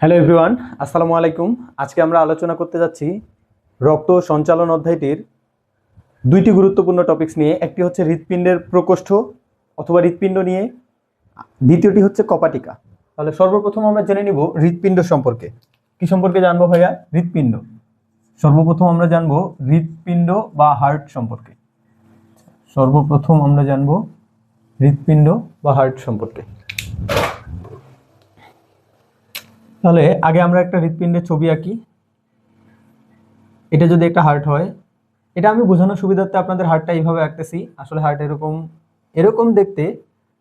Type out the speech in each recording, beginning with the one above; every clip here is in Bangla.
হ্যালো এভরিওয়ান, আসসালামু আলাইকুম। আজকে আমরা আলোচনা করতে যাচ্ছি রক্ত সঞ্চালন অধ্যায়টির দুইটি গুরুত্বপূর্ণ টপিকস নিয়ে। একটি হচ্ছে হৃৎপিণ্ডের প্রকোষ্ঠ অথবা হৃৎপিণ্ড নিয়ে, দ্বিতীয়টি হচ্ছে কপাটিকা। তাহলে সর্বপ্রথম আমরা জেনে নিব হৃৎপিণ্ড সম্পর্কে। কি সম্পর্কে জানবো ভাইয়া? হৃৎপিণ্ড। সর্বপ্রথম আমরা জানবো হৃৎপিণ্ড বা হার্ট সম্পর্কে। সর্বপ্রথম আমরা জানবো হৃৎপিণ্ড বা হার্ট সম্পর্কে। তাহলে আগে আমরা একটা হৃৎপিণ্ডের ছবি আঁকি। এটা যদি একটা হার্ট হয়, এটা আমি বোঝানোর সুবিধার্থে আপনাদের হার্টটা এইভাবে আঁকতেছি। আসলে হার্ট এরকম এরকম দেখতে,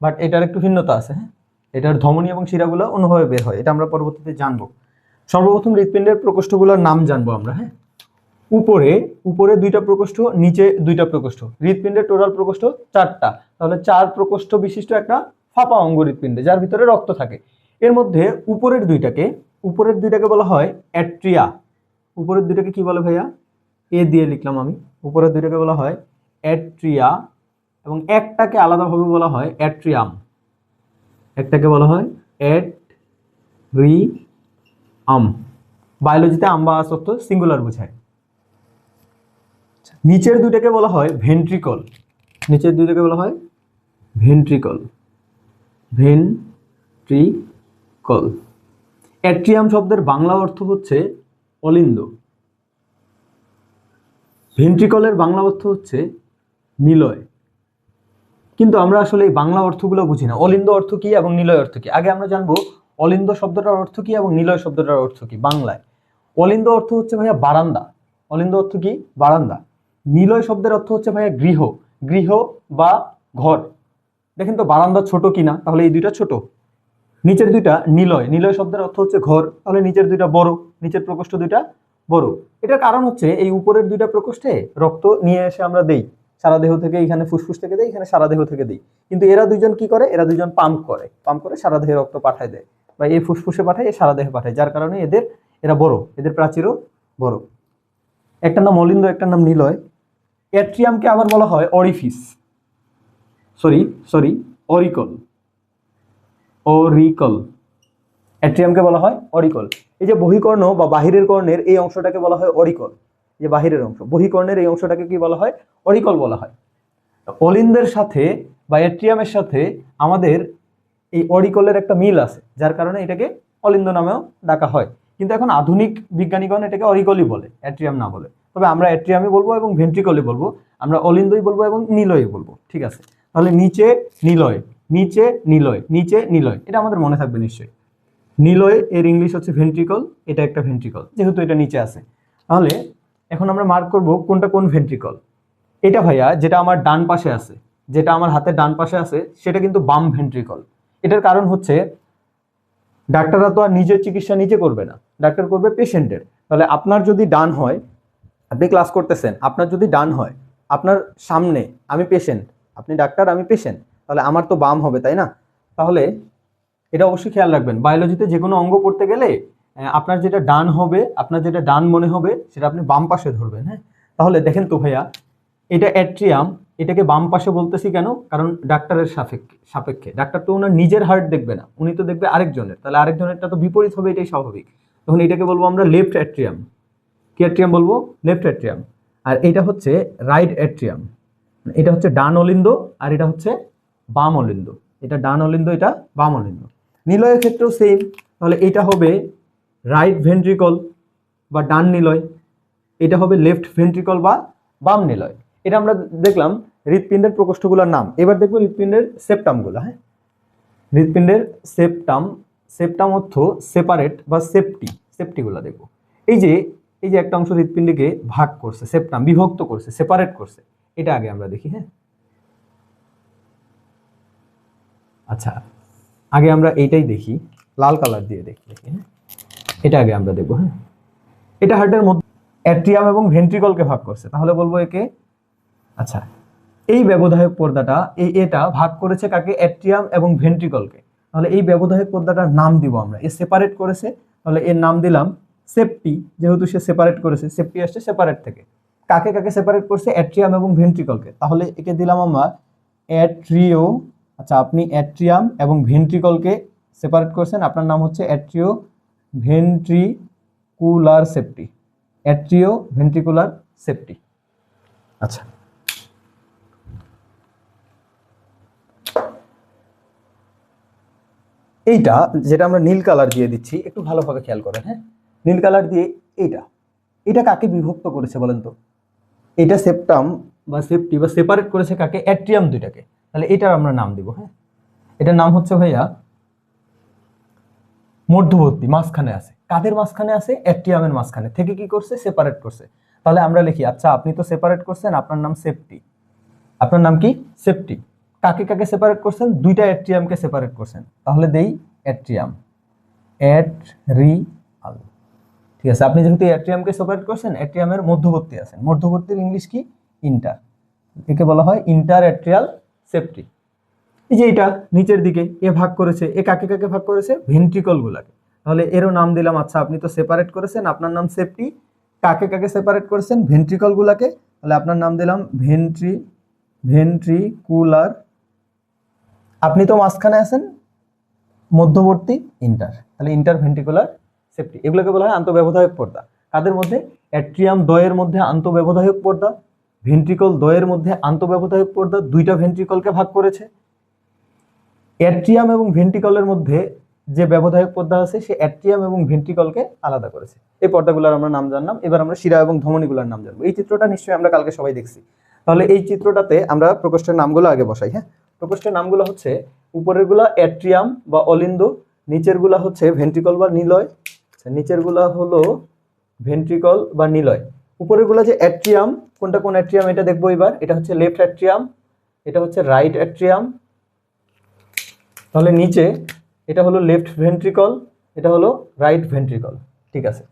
বাট এটার একটু ভিন্নতা আছে। হ্যাঁ, এটার ধমনী এবং শিরাগুলো অন্যভাবে বের হয়, এটা আমরা পরবর্তীতে জানবো। সর্বপ্রথম হৃৎপিণ্ডের প্রকোষ্ঠগুলোর নাম জানবো আমরা। হ্যাঁ, উপরে দুইটা প্রকোষ্ঠ, নিচে দুইটা প্রকোষ্ঠ। হৃৎপিণ্ডের টোটাল প্রকোষ্ঠ 4টা। তাহলে 4 প্রকোষ্ঠ বিশিষ্ট একটা ফাঁপা অঙ্গ হৃৎপিণ্ডে, যার ভিতরে রক্ত থাকে। এর মধ্যে উপরের দুইটাকে বলা হয় অ্যাট্রিয়া। উপরের দুইটাকে কি বলে ভাইয়া? এ দিয়ে লিখলাম আমি। উপরের দুইটাকে বলা হয় অ্যাট্রিয়া এবং একটাকে আলাদাভাবে বলা হয় অ্যাট্রিয়াম। একটাকে বলা হয় অ্যাট্রিয়াম। বায়োলজিতে আম বা আস অর্থ সিঙ্গুলার বোঝায়। নিচের দুইটাকে বলা হয় ভেন্ট্রিকল। নিচের দুইটাকে বলা হয় ভেন্ট্রিকল। ভেন্ট্রিকল। অ্যাট্রিয়াম শব্দের বাংলা অর্থ হচ্ছে অলিন্দ। ভেন্ট্রিকলের বাংলা অর্থ হচ্ছে নিলয়। কিন্তু আমরা আসলে এই বাংলা অর্থগুলো বুঝি না। অলিন্দ অর্থ কি এবং নিলয় অর্থ কি? আগে আমরা জানবো অলিন্দ শব্দটার অর্থ কি এবং নিলয় শব্দটার অর্থ কি বাংলায়। অলিন্দ অর্থ হচ্ছে ভাইয়া বারান্দা। অলিন্দ অর্থ কি? বারান্দা। নিলয় শব্দের অর্থ হচ্ছে ভাইয়া গৃহ। গৃহ বা ঘর। দেখেন তো বারান্দা ছোট কিনা? তাহলে এই দুইটা ছোট। নিচের দুইটা নিলয়। নিলয় শব্দের অর্থ হচ্ছে ঘর, তাহলে নিচের দুইটা বড়, নিচের প্রকোষ্ঠ দুইটা বড়। এটার কারণ হচ্ছে এই উপরের দুইটা প্রকোষ্ঠে রক্ত নিয়ে এসে আমরা দেই সারা দেহ থেকে। এখানে ফুসফুস থেকে দেই, এখানে সারা দেহ থেকে দেই। কিন্তু এরা দুইজন কি করে? এরা দুইজন পাম্প করে সারা দেহে রক্ত পাঠায় দেয়, বা এই ফুসফুসে পাঠায়, এই সারা দেহে পাঠায়, যার কারণে এরা বড়, এদের প্রাচীরও বড়। একটা নাম অলিন্দ, একটা নাম নিলয়। অ্যাট্রিয়ামকে আবার বলা হয় অরিফিস। অরিকল। অরিকল। অ্যাট্রিয়ামকে বলা হয় অরিকল। এই যে বহিকর্ণ বা বাহিরের কর্ণের এই অংশটাকে বলা হয় অরিকল। যে বাহিরের অংশ, বহিকর্ণের এই অংশটাকে কি বলা হয়? অরিকল বলা হয়। অলিন্দের সাথে বা অ্যাট্রিয়ামের সাথে আমাদের এই অরিকলের একটা মিল আছে, যার কারণে এটাকে অলিন্দ নামেও ডাকা হয়। কিন্তু এখন আধুনিক বিজ্ঞানীগণ এটাকে অরিকলই বলে, অ্যাট্রিয়াম না বলে। তবে আমরা অ্যাট্রিয়ামই বলবো এবং ভেন্ট্রিকলই বলবো, আমরা অলিন্দই বলবো এবং নিলয়ই বলবো। ঠিক আছে, তাহলে নিচে নিলয়, নিচে নিলয়, নিচে নিলয়, এটা আমাদের মনে থাকবে নিশ্চয়ই। নিলয় এর ইংলিশ হচ্ছে ভেন্ট্রিকল। এটা একটা ভেন্ট্রিকল, যেহেতু এটা নিচে আছে। তাহলে এখন আমরা মার্ক করব কোনটা কোন ভেন্ট্রিকল। এটা ভাইয়া যেটা আমার ডান পাশে আছে, যেটা আমার হাতের ডান পাশে আছে, সেটা কিন্তু বাম ভেন্ট্রিকল। এটার কারণ হচ্ছে ডাক্তাররা তো আর নিজের চিকিৎসা নিজে করবে না, ডাক্তার করবে পেশেন্টের। তাহলে আপনার যদি ডান হয়, আপনি ক্লাস করতেছেন, আপনার যদি ডান হয়, আপনার সামনে আমি পেশেন্ট, আপনি ডাক্তার, আমি পেশেন্ট, তাহলে আমার তো বাম হবে, তাই না? তাহলে এটা অবশ্যই খেয়াল রাখবেন। বায়োলজিতে যে কোনো অঙ্গ পড়তে গেলে আপনার যেটা ডান হবে, আপনার যেটা ডান মনে হবে, সেটা আপনি বাম পাশে ধরবেন। হ্যাঁ, তাহলে দেখেন তো ভাইয়া, এটা অ্যাট্রিয়াম, এটাকে বাম পাশে বলতেছি কেন? কারণ ডাক্তারের সাপেক্ষে ডাক্তার তো ওনার নিজের হার্ট দেখবে না, উনি তো দেখবে আরেকজনের। তাহলে আরেকজনেরটা তো বিপরীত হবে, এটাই স্বাভাবিক। তখন এটাকে বলবো আমরা লেফট অ্যাট্রিয়াম। কি অ্যাট্রিয়াম বলবো? Left atrium. আর এটা হচ্ছে রাইট অ্যাট্রিয়াম। এটা হচ্ছে ডান অলিন্দ, আর এটা হচ্ছে বাম অলিন্দ। এটা ডান অলিন্দ, এটা বাম অলিন্দ। নিলয়ের ক্ষেত্রেও সেম। তাহলে এটা হবে রাইট ভেন্ট্রিকল বা ডান নিলয়, এটা হবে লেফট ভেন্ট্রিকল বা বাম নিলয়। এটা আমরা দেখলাম হৃৎপিণ্ডের প্রকোষ্ঠগুলোর নাম। এবার দেখবো হৃৎপিণ্ডের সেপ্টামগুলো। হ্যাঁ, হৃৎপিণ্ডের সেপ্টাম অর্থ সেপারেট বা সেপ্টিগুলো দেখবো। এই যে একটা অংশ হৃৎপিণ্ডকে ভাগ করছে, সেপ্টাম বিভক্ত করছে, সেপারেট করছে, এটা আগে আমরা দেখি। হ্যাঁ, আচ্ছা, আগে আমরা এইটাই দেখি, লাল কালার দিয়ে দেখি। হ্যাঁ, এটা আগে আমরা দেখবো। হ্যাঁ, এটা হার্টের মধ্যে অ্যাট্রিয়াম এবং ভেন্ট্রিকলকে ভাগ করছে, তাহলে বলবো একে। আচ্ছা, এই ব্যবধায়ক পর্দাটা এটা ভাগ করেছে কাকে? অ্যাট্রিয়াম এবং ভেন্ট্রিকলকে। তাহলে এই ব্যবধায়ক পর্দাটার নাম দিব আমরা, এ সেপারেট করেছে, তাহলে এর নাম দিলাম সেপ্টি। যেহেতু সে সেপারেট করেছে, সেপ্টি আসছে সেপারেট থেকে। কাকে কাকে সেপারেট করছে? অ্যাট্রিয়াম এবং ভেন্ট্রিকলকে। তাহলে একে দিলাম আমরা অ্যাট্রিও। আচ্ছা, আপনি অ্যাট্রিয়াম এবং ভেন্ট্রিকলকে সেপারেট করছেন, আপনার নাম হচ্ছে atrio ventricular safety, atrio ventricular safety. আচ্ছা, এইটা যেটা আমরা নীল কালার দিয়ে দিচ্ছি, একটু ভালোভাবে খেয়াল করেন। হ্যাঁ, নীল কালার দিয়ে এইটা, এটা কাকে বিভক্ত করেছে বলেন তো? এটা সেপ্টাম বা সেপ্টি বা সেপারেট করেছে কাকে? অ্যাট্রিয়াম দুইটাকে। তাহলে এটার আমরা নাম দিব। হ্যাঁ, এটার নাম হচ্ছে ভাইয়া মধ্যবর্তী, মাঝখানে আছে। কাদের মাঝখানে আছে? অ্যাট্রিয়ামের মাঝখানে থেকে কি করছে? সেপারেট করছে। তাহলে আমরা লিখি, আচ্ছা আপনি তো সেপারেট করছেন, আপনার নাম সেপ্টি। আপনার নাম কি? সেপ্টি। কাকে কাকে সেপারেট করছেন? দুইটা অ্যাট্রিয়ামকে সেপারেট করছেন। তাহলে দেই অ্যাট্রিয়াম, অ্যাট্রিয়াল। ঠিক আছে, আপনি যেহেতু অ্যাট্রিয়ামকে সেপারেট করছেন, অ্যাট্রিয়ামের মধ্যবর্তী আছেন। মধ্যবর্তীর ইংলিশ কি? ইন্টার। একে বলা হয় ইন্টার অ্যাট্রিয়াল সেপ্টি। এই যে এটা নিচের দিকে এ ভাগ করেছে, এ কাকে কাকে ভাগ করেছে? ভেন্ট্রিকল গুলাকে। তাহলে এরও নাম দিলাম। আচ্ছা আপনি তো সেপারেট করেছেন, আপনার নাম সেপ্টি। কাকে কাকে সেপারেট করেছেন? ভেন্ট্রিকল গুলাকে। তাহলে আপনার নাম দিলাম ভেন্ট্রিকুলার। আপনি তো মাঝখানে আছেন, মধ্যবর্তী, ইন্টার। তাহলে ইন্টার ভেন্ট্রিকুলার সেপ্টি। এগুলোকে বলা হয় আন্তঃব্যবধায়ক পর্দা। কাদের মধ্যে? অ্যাট্রিয়াম দ্বয়ের মধ্যে আন্তঃব্যবধায়ক পর্দা, ভেন্ট্রিকল দ্বয়ের মধ্যে আন্তঃব্যবধায়ক পর্দা। দুইটা ভেন্ট্রিকলকে ভাগ করেছে। অ্যাট্রিয়াম এবং ভেন্ট্রিকলের মধ্যে যে ব্যবধায়ক পর্দা আছে, সে অ্যাট্রিয়াম এবং ভেন্ট্রিকলকে আলাদা করেছে। এই পর্দাগুলোর আমরা নাম জানলাম। এবার আমরা শিরা এবং ধমনীগুলোর নাম জানবো। এই চিত্রটা নিশ্চয়ই আমরা কালকে সবাই দেখছি। তাহলে এই চিত্রটাতে আমরা প্রকোষ্ঠের নামগুলো আগে বসাই। হ্যাঁ, প্রকোষ্ঠের নামগুলো হচ্ছে, উপরের গুলা অ্যাট্রিয়াম বা অলিন্দ, নিচের গুলা হচ্ছে ভেন্ট্রিকল বা নিলয়। নিচের গুলা হলো ভেন্ট্রিকল বা নিলয়। উপরের গুলা যে অ্যাট্রিয়াম, কোনটা কোন অ্যাট্রিয়াম এটা দেখবো এবার। এটা হচ্ছে লেফট অ্যাট্রিয়াম, এটা হচ্ছে রাইট অ্যাট্রিয়াম। তাহলে নিচে এটা হলো লেফট ভেন্ট্রিকল, এটা হলো রাইট ভেন্ট্রিকল। ঠিক আছে,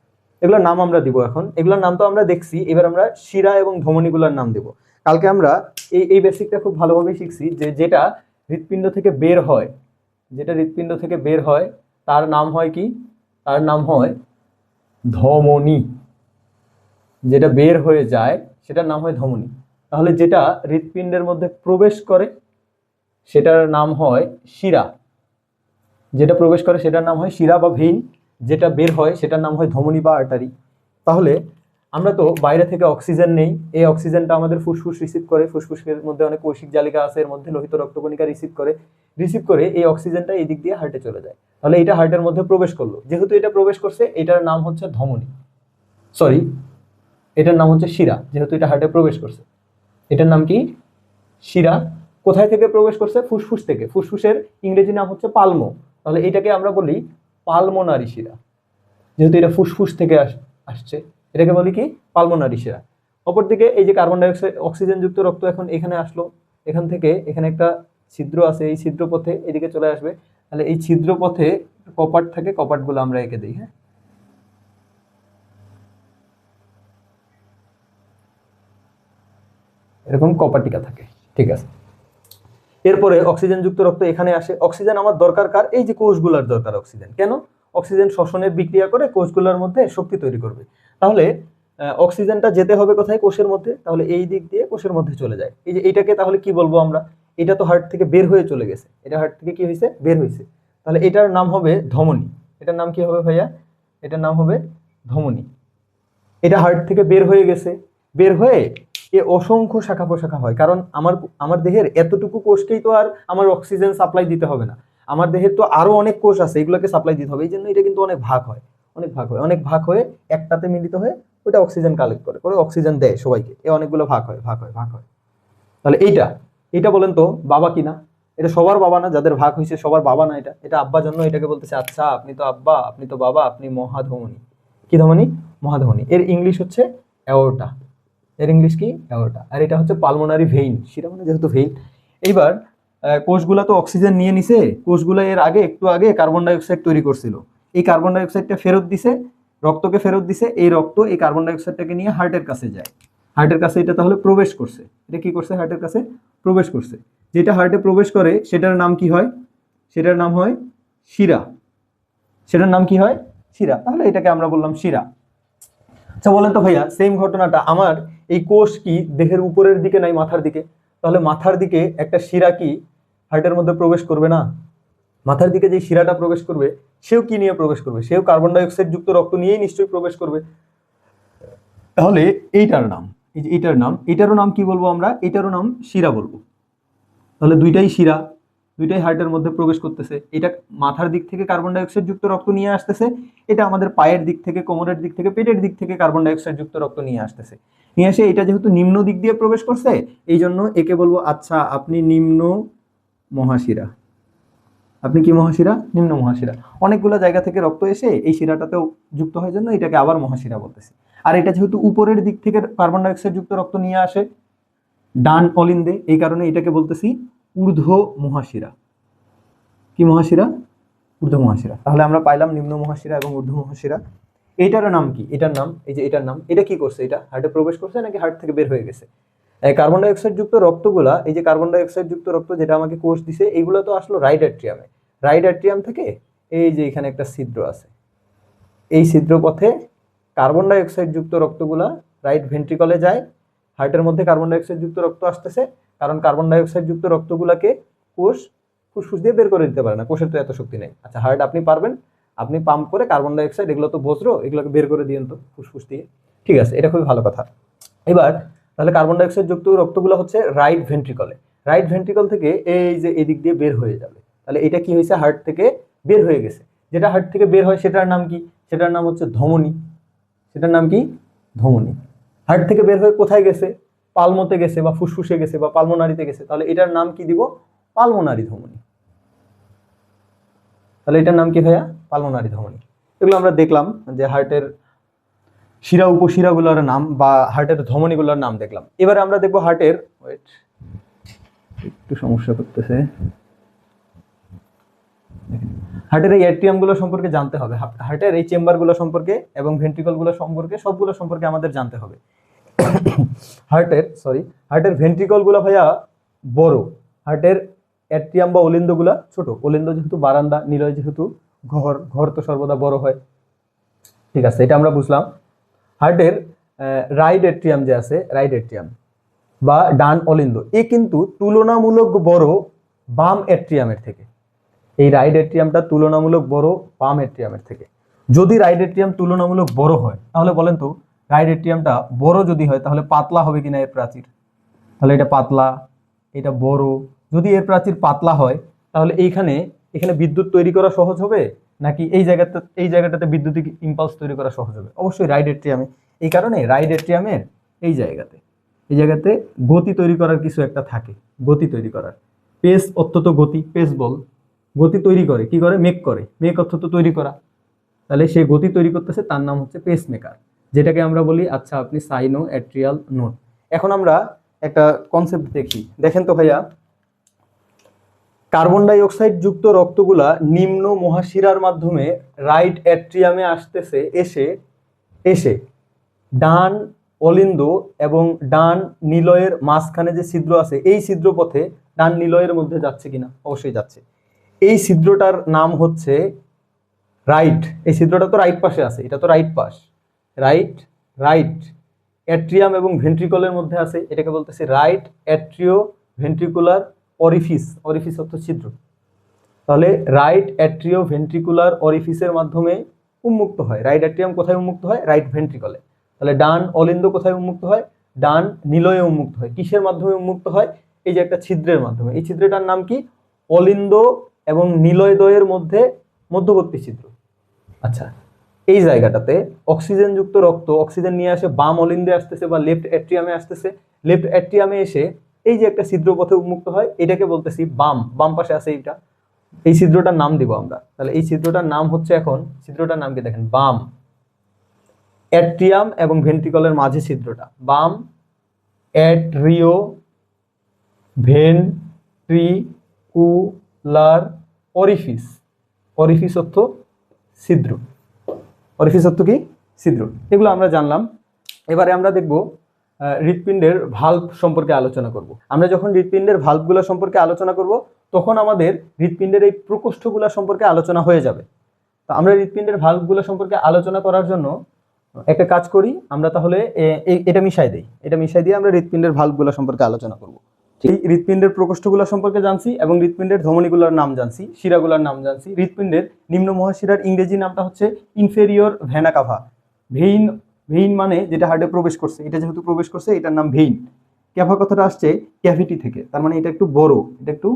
এগুলোর নাম আমরা দিব এখন। এগুলোর নাম তো আমরা দেখছি, এবার আমরা শিরা এবং ধমনীগুলোর নাম দেব। কালকে আমরা এই বেসিকটা খুব ভালোভাবে শিখছি, যে যেটা হৃৎপিণ্ড থেকে বের হয়, যেটা হৃৎপিণ্ড থেকে বের হয় তার নাম হয় কি? তার নাম হয় ধমনী। যেটা বের হয়ে যায় সেটার নাম হয় ধমনী। তাহলে যেটা হৃৎপিণ্ডের মধ্যে প্রবেশ করে সেটার নাম হয় শিরা। যেটা প্রবেশ করে সেটার নাম হয় শিরা বা ভেইন। যেটা বের হয় সেটার নাম হয় ধমনী বা আর্টারি। তাহলে আমরা তো বাইরে থেকে অক্সিজেন নেই, এই অক্সিজেনটা আমাদের ফুসফুস রিসিভ করে। ফুসফুসের মধ্যে অনেক কৌশিক জালিকা আছে, এর মধ্যে লোহিত রক্তকণিকা রিসিভ করে এই অক্সিজেনটা এই দিক দিয়ে হার্টে চলে যায়। তাহলে এটা হার্টের মধ্যে প্রবেশ করলো। যেহেতু এটা প্রবেশ করছে, এটার নাম হচ্ছে ধমনী, সরি এটার নাম হচ্ছে শিরা। যেহেতু এটা হার্টে প্রবেশ করছে, এটার নাম কি? শিরা। কোথায় থেকে প্রবেশ করছে? ফুসফুস থেকে। ফুসফুসের ইংরেজি নাম হচ্ছে পালমো। তাহলে এটাকে আমরা বলি পালমোনারি শিরা। যেহেতু এটা ফুসফুস থেকে আসছে, এটাকে বলি কি? পালমোনারি শিরা। অপরদিকে এই যে কার্বন ডাইঅক্সাইড অক্সিজেন যুক্ত রক্ত এখন এখানে আসলো, এখান থেকে এখানে একটা ছিদ্র আছে, এই ছিদ্র পথে এদিকে চলে আসবে। তাহলে এই ছিদ্র পথে কপাট থাকে, কপাটগুলো আমরা এঁকে দিই। হ্যাঁ, এরকম কপাটিকা থাকে। ঠিক আছে, এরপরে অক্সিজেন যুক্ত রক্ত এখানে আসে। অক্সিজেন আমার দরকার কার? এই যে কোষগুলোর দরকার অক্সিজেন। কেন? অক্সিজেন শ্বসনের বিক্রিয়া করে কোষগুলোর মধ্যে শক্তি তৈরি করবে। তাহলে অক্সিজেনটা যেতে হবে কোথায়? কোষের মধ্যে। তাহলে এই দিক দিয়ে কোষের মধ্যে চলে যায়। এই যে এইটাকে তাহলে কি বলবো আমরা? এটা তো হার্ট থেকে বের হয়ে চলে গেছে, এটা হার্ট থেকে কি হয়েছে? বের হয়েছে। তাহলে এটার নাম হবে ধমনী। এটার নাম কি হবে ভাইয়া? এটার নাম হবে ধমনী। এটা হার্ট থেকে বের হয়ে গেছে, বের হয়ে এ অসংখ্য শাখা প্রশাখা হয়। কারণ আমার দেহের এতটুকু কোষকেই তো আর আমার অক্সিজেন সাপ্লাই দিতে হবে না। আমার দেহের তো আরো অনেক কোষ আছে, এগুলোকে সাপ্লাই দিতে হবে। এই জন্য এটা কিন্তু অনেক ভাগ হয়, অনেক ভাগ হয়ে একটাতে মিলিত হয়ে ওটা অক্সিজেন কালেক্ট করে অক্সিজেন দেয় সবাইকে। এ অনেকগুলো ভাগ হয়। তাহলে এইটা বলেন তো বাবা কিনা? এটা সবার বাবা না, যাদের ভাগ হয়েছে সবার বাবা না। এটা আব্বা, জন্য এটাকে বলতেছে আচ্ছা আপনি তো আব্বা, আপনি তো বাবা, আপনি মহাধমনী। কি ধমনী? মহাধমনী। এর ইংলিশ হচ্ছে অ্যাওর্টা। এর ইংলিশ কি? অ্যাওর্টা। আর এটা হচ্ছে পালমোনারি ভেইন। সেটা মানে যেহেতু ভেইন। এইবার কোষগুলা তো অক্সিজেন নিয়ে নিছে, কোষগুলা এর আগে একটু আগে কার্বন ডাইঅক্সাইড তৈরি করছিল। এই কার্বন ডাইঅক্সাইডটা ফেরত দিছে, রক্তকে ফেরত দিছে। এই রক্ত এই কার্বন ডাইঅক্সাইডটাকে নিয়ে হার্টের কাছে যায়। হার্টের কাছে এটা তাহলে প্রবেশ করছে। এটা কি করছে? হার্টের কাছে প্রবেশ করছে। যেটা হার্টে প্রবেশ করে সেটার নাম কি হয়? সেটার নাম হয় শিরা। সেটার নাম কি হয়? শিরা। তাহলে এটাকে আমরা বললাম শিরা। আচ্ছা বলেন তো ভাইয়া, সেম ঘটনাটা আমার এই কোষ কি দেহের উপরের দিকে নাই মাথার দিকে? তাহলে মাথার দিকে একটা শিরা কি হার্টের মধ্যে প্রবেশ করবে না? মাথার দিকে যে শিরাটা প্রবেশ করবে সেও কি নিয়ে প্রবেশ করবে? সেও কার্বন ডাই অক্সাইড যুক্ত রক্ত নিয়েই নিশ্চয়ই প্রবেশ করবে। তাহলে এইটার নাম, এই যে এইটার নাম, এটারও নাম কি বলবো আমরা? এটারও নাম শিরা বলবো। তাহলে দুইটাই শিরা, দুইটাই হার্টের মধ্যে প্রবেশ করতেছে। এটা মাথার দিক থেকে কার্বন ডাই অক্সাইড যুক্ত রক্ত নিয়ে আসতেছে, এটা আমাদের পায়ের দিক থেকে, কোমরের দিক থেকে, পেটের দিক থেকে কার্বন ডাই অক্সাইড যুক্ত রক্ত নিয়ে আসতেছে। নিয়ে এসে এটা যেহেতু নিম্ন দিক দিয়ে প্রবেশ করছে, এই জন্য একে বলবো আচ্ছা আপনি নিম্ন মহাশিরা। আপনি কি মহাশিরা? নিম্ন মহাশিরা। অনেকগুলো জায়গা থেকে রক্ত এসে এই শিরাটাতেও যুক্ত হয় জন্য এটাকে আবার মহাশিরা বলতেছি। আর এটা যেহেতু উপরের দিক থেকে কার্বন ডাই অক্সাইড যুক্ত রক্ত নিয়ে আসে ডান অলিন্দে, এই কারণে এটাকে বলতেছি ঊর্ধ্ব মহাশিরা। কি মহাশিরা? ঊর্ধ্ব মহাশিরা। তাহলে আমরা পাইলাম নিম্ন মহাশিরা এবং ঊর্ধ্ব মহাশিরা। এটার নাম কি? এটার নাম, এই যে এটার নাম, এটা কি করছে? এটা হার্টে প্রবেশ করছে নাকি হার্ট থেকে বের হয়ে গেছে? কার্বন ডাই অক্সাইড যুক্ত রক্তগুলা, এই যে কার্বন ডাই অক্সাইড যুক্ত রক্ত যেটা আমাকে কোষ দিছে, এইগুলো তো আসলো রাইট অ্যাট্রিয়ামে। রাইট অ্যাট্রিয়াম থেকে এই যে এখানে একটা ছিদ্র আছে, এই ছিদ্র পথে কার্বন ডাই অক্সাইড যুক্ত রক্তগুলা রাইট ভেন্ট্রিকলে যায়। হার্টের মধ্যে কার্বন ডাই অক্সাইড যুক্ত রক্ত আসতেছে, কারণ কার্বন ডাই অক্সাইড যুক্ত রক্তগুলাকে কোষ ফুসফুস দিয়ে বের করে দিতে পারে না, কোষের তো এত শক্তি নেই। আচ্ছা হার্ট আপনি পারবেন, আপনি পাম্প করে কার্বন ডাই অক্সাইড, এগুলো তো বজ্র, এগুলোকে বের করে দিয়েন তো ফুসফুস দিয়ে। ঠিক আছে, এটা খুবই ভালো কথা। এবার তাহলে কার্বন ডাই অক্সাইড যুক্ত রক্তগুলো হচ্ছে রাইট ভেন্ট্রিকলে, রাইট ভেন্ট্রিকল থেকে এই যে এদিক দিয়ে বের হয়ে যাবে। তাহলে এটা কি হয়েছে? হার্ট থেকে বের হয়ে গেছে। যেটা হার্ট থেকে বের হয় সেটার নাম কি? সেটার নাম হচ্ছে ধমনী। সেটার নাম কি? ধমনী। হার্ট থেকে বের হয়ে কোথায় গেছে? পালমোতে গেছে বা ফুসফুসে গেছে বা পালমোনারিতে গেছে, তাহলে এটার নাম কি দিব? পালমোনারি ধমনী। তাহলে এটার নাম কি ভাইয়া? পালমোনারি ধমনী। এগুলো আমরা দেখলাম যে হার্টের শিরা উপশিরাগুলোর নাম বা হার্টের ধমনীগুলোর নাম দেখলাম। এবারে আমরা দেখবো হার্টের, ওয়েট একটু সমস্যা করতেছে, হার্টের এই অ্যাট্রিয়ামগুলো সম্পর্কে জানতে হবে, হার্টের এই চেম্বারগুলো সম্পর্কে এবং ভেন্ট্রিকলগুলো সম্পর্কে, সবগুলো সম্পর্কে আমাদের জানতে হবে। হার্টের ভেন্ট্রিকলগুলো ভাইয়া বড়, হার্টের অ্যাট্রিয়াম বা অলিন্দগুলা ছোট। অলিন্দ যেহেতু বারান্দা, নিলয় যেহেতু ঘর, ঘর তো সর্বদা বড় হয়। ঠিক আছে, এটা আমরা বুঝলাম। হার্টের রাইট অ্যাট্রিয়াম যে আছে, রাইট অ্যাট্রিয়াম বা ডান অলিন্দ, এ কিন্তু তুলনামূলক বড় বাম অ্যাট্রিয়ামের থেকে। এই রাইট অ্যাট্রিয়ামটা তুলনামূলক বড় বাম অ্যাট্রিয়ামের থেকে। যদি রাইট অ্যাট্রিয়াম তুলনামূলক বড় হয়, তাহলে বলেন তো রাইট অ্যাট্রিয়ামটা বড় যদি হয় তাহলে পাতলা হবে কিনা এর প্রাচীর? তাহলে এটা পাতলা, এটা বড়। যদি এর প্রাচীর পাতলা হয় তাহলে এখানে বিদ্যুৎ তৈরি করা সহজ হবে নাকি এই জায়গাটাতে বিদ্যুতিক ইম্পালস তৈরি করা সহজ হবে? অবশ্যই রাইট অ্যাট্রিয়ামে। এই কারণে রাইট অ্যাট্রিয়ামের এই জায়গাতে গতি তৈরি করার কিছু একটা থাকে, গতি তৈরি করার। পেস অত্যন্ত গতি, পেস বল গতি তৈরি করে, কি করে? মেক অর্থ তৈরি করা। তাহলে সে গতি তৈরি করতেছে, তার নাম হচ্ছে পেস মেকার, যেটাকে আমরা বলি আচ্ছা আপনি সাইনো অ্যাট্রিয়াল নোড। এখন আমরা একটা কনসেপ্ট দেখি, দেখেন তো ভাইয়া, কার্বন ডাই অক্সাইড যুক্ত রক্তগুলা নিম্ন মহাশিরার মাধ্যমে রাইট অ্যাট্রিয়ামে আসতেছে, এসে ডান অলিন্দ এবং ডান নিলয়ের মাঝখানে যে ছিদ্র আছে, এই ছিদ্র পথে ডান নিলয়ের মধ্যে যাচ্ছে কিনা? অবশ্যই যাচ্ছে। এই ছিদ্রটার নাম হচ্ছে রাইট, এই ছিদ্রটা তো রাইট পাশে আছে, এটা তো রাইট পাশ, রাইট অ্যাট্রিয়াম এবং ভেন্ট্রিকলের মধ্যে আছে, এটাকে বলতেছে right atrio ventricular orifice. Orifice অর্থ ছিদ্র। তাহলে রাইট অ্যাট্রিও ভেন্ট্রিকুলার অরিফিসের মাধ্যমে উন্মুক্ত হয়। রাইট অ্যাট্রিয়াম কোথায় উন্মুক্ত হয়? রাইট ভেন্ট্রিকলে। তাহলে ডান অলিন্দ কোথায় উন্মুক্ত হয়? ডান নিলয়ে উন্মুক্ত হয়। কিসের মাধ্যমে উন্মুক্ত হয়? এই যে একটা ছিদ্রের মাধ্যমে। এই ছিদ্রটার নাম কি? অলিন্দ এবং নিলয়দ্বয়ের মধ্যবর্তী ছিদ্র। আচ্ছা, এই জায়গাটাতে অক্সিজেনযুক্ত রক্ত অক্সিজেন নিয়ে আসে বাম অলিন্দে আসতেছে বা লেফট অ্যাট্রিয়ামে আসতেছে। লেফট অ্যাট্রিয়ামে এসে এই যে একটা ছিদ্র পথে উন্মুক্ত হয়, এটাকে বলতেছি বাম পাশে আছে এইটা, এই ছিদ্রটার নাম দিব আমরা। তাহলে এই ছিদ্রটার নাম হচ্ছে, এখন ছিদ্রটার নাম কি দেখেন, বাম অ্যাট্রিয়াম এবং ভেন্ট্রিকলের মাঝে ছিদ্রটা, বাম অ্যাট্রিও ভেন্ট্রিকুলার অরিফিস। অরিফিস অর্থ ছিদ্র, অরিফিস অর্থ কি? ছিদ্র। এগুলো আমরা জানলাম। এবারে আমরা দেখব হৃৎপিণ্ডের ভাল্ব সম্পর্কে আলোচনা করব। আমরা যখন হৃৎপিণ্ডের ভাল্বগুলো সম্পর্কে আলোচনা করব তখন আমাদের হৃৎপিণ্ডের এই প্রকোষ্ঠগুলো সম্পর্কে আলোচনা হয়ে যাবে। তো আমরা হৃৎপিণ্ডের ভাল্বগুলো সম্পর্কে আলোচনা করার জন্য একটা কাজ করি, আমরা তাহলে এটা মিশাই দিই, এটা মিশাই দিয়ে আমরা হৃৎপিণ্ডের ভাল্বগুলো সম্পর্কে আলোচনা করব। এই হৃৎপিণ্ডের প্রকোষ্ঠগুলো সম্পর্কে জানছি এবং হৃৎপিণ্ডের ধমনীগুলোর নাম জানছি, শিরাগুলোর নাম জানছি। হৃৎপিণ্ডের নিম্ন মহাশিরার ইংরেজি নামটা হচ্ছে inferior vena CAVA. Vein, vein মানে যেটা হার্টে প্রবেশ করছে, এটা যেহেতু প্রবেশ করছে এটার নাম ভেইন। ক্যাভা কথাটা আসছে ক্যাভিটি থেকে, তার মানে এটা একটু বড়, এটা একটু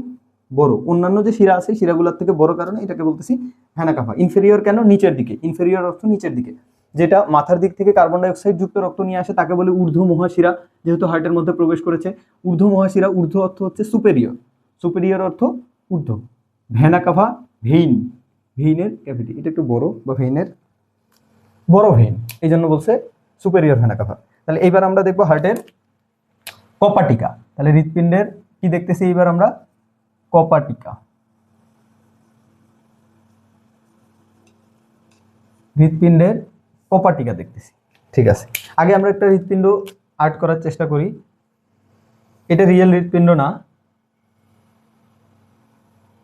বড়। অন্যান্য যে শিরা আছে শিরাগুলোর থেকে বড় কারণে এটাকে বলতেছি ভেনা কাভা। ইনফেরিয়র কেন? নিচের দিকে, ইনফেরিয়র অর্থ নিচের দিকে। যেটা মাথার দিক থেকে কার্বন ডাই অক্সাইড যুক্ত রক্ত নিয়ে আসে তাকে বলে ঊর্ধ্ব মহাশিরা, যেহেতু হার্টের মধ্যে প্রবেশ করেছে। ঊর্ধ্ব মহাশিরা, ঊর্ধ্ব অর্থ হচ্ছে সুপেরিয়র, সুপেরিয়র অর্থ ঊর্ধ্ব। ভেনা কাভা, ভেইন, ভেইনের ক্যাভিটি, এটা একটু বড় বা ভেইনের বড় ভেইন, এই জন্য বলছে সুপেরিয়র ভেনা কাভা। তাহলে এইবার আমরা দেখবো হার্টের কপাটিকা। তাহলে হৃৎপিণ্ডের কি দেখতেছি এইবার আমরা? কপাটিকা। হৃৎপিণ্ডের কপাটিকা দেখতেছি, ঠিক আছে। আগে আমরা একটা হৃৎপিণ্ড আর্ট করার চেষ্টা করি। এটা রিয়েল হৃৎপিণ্ড না,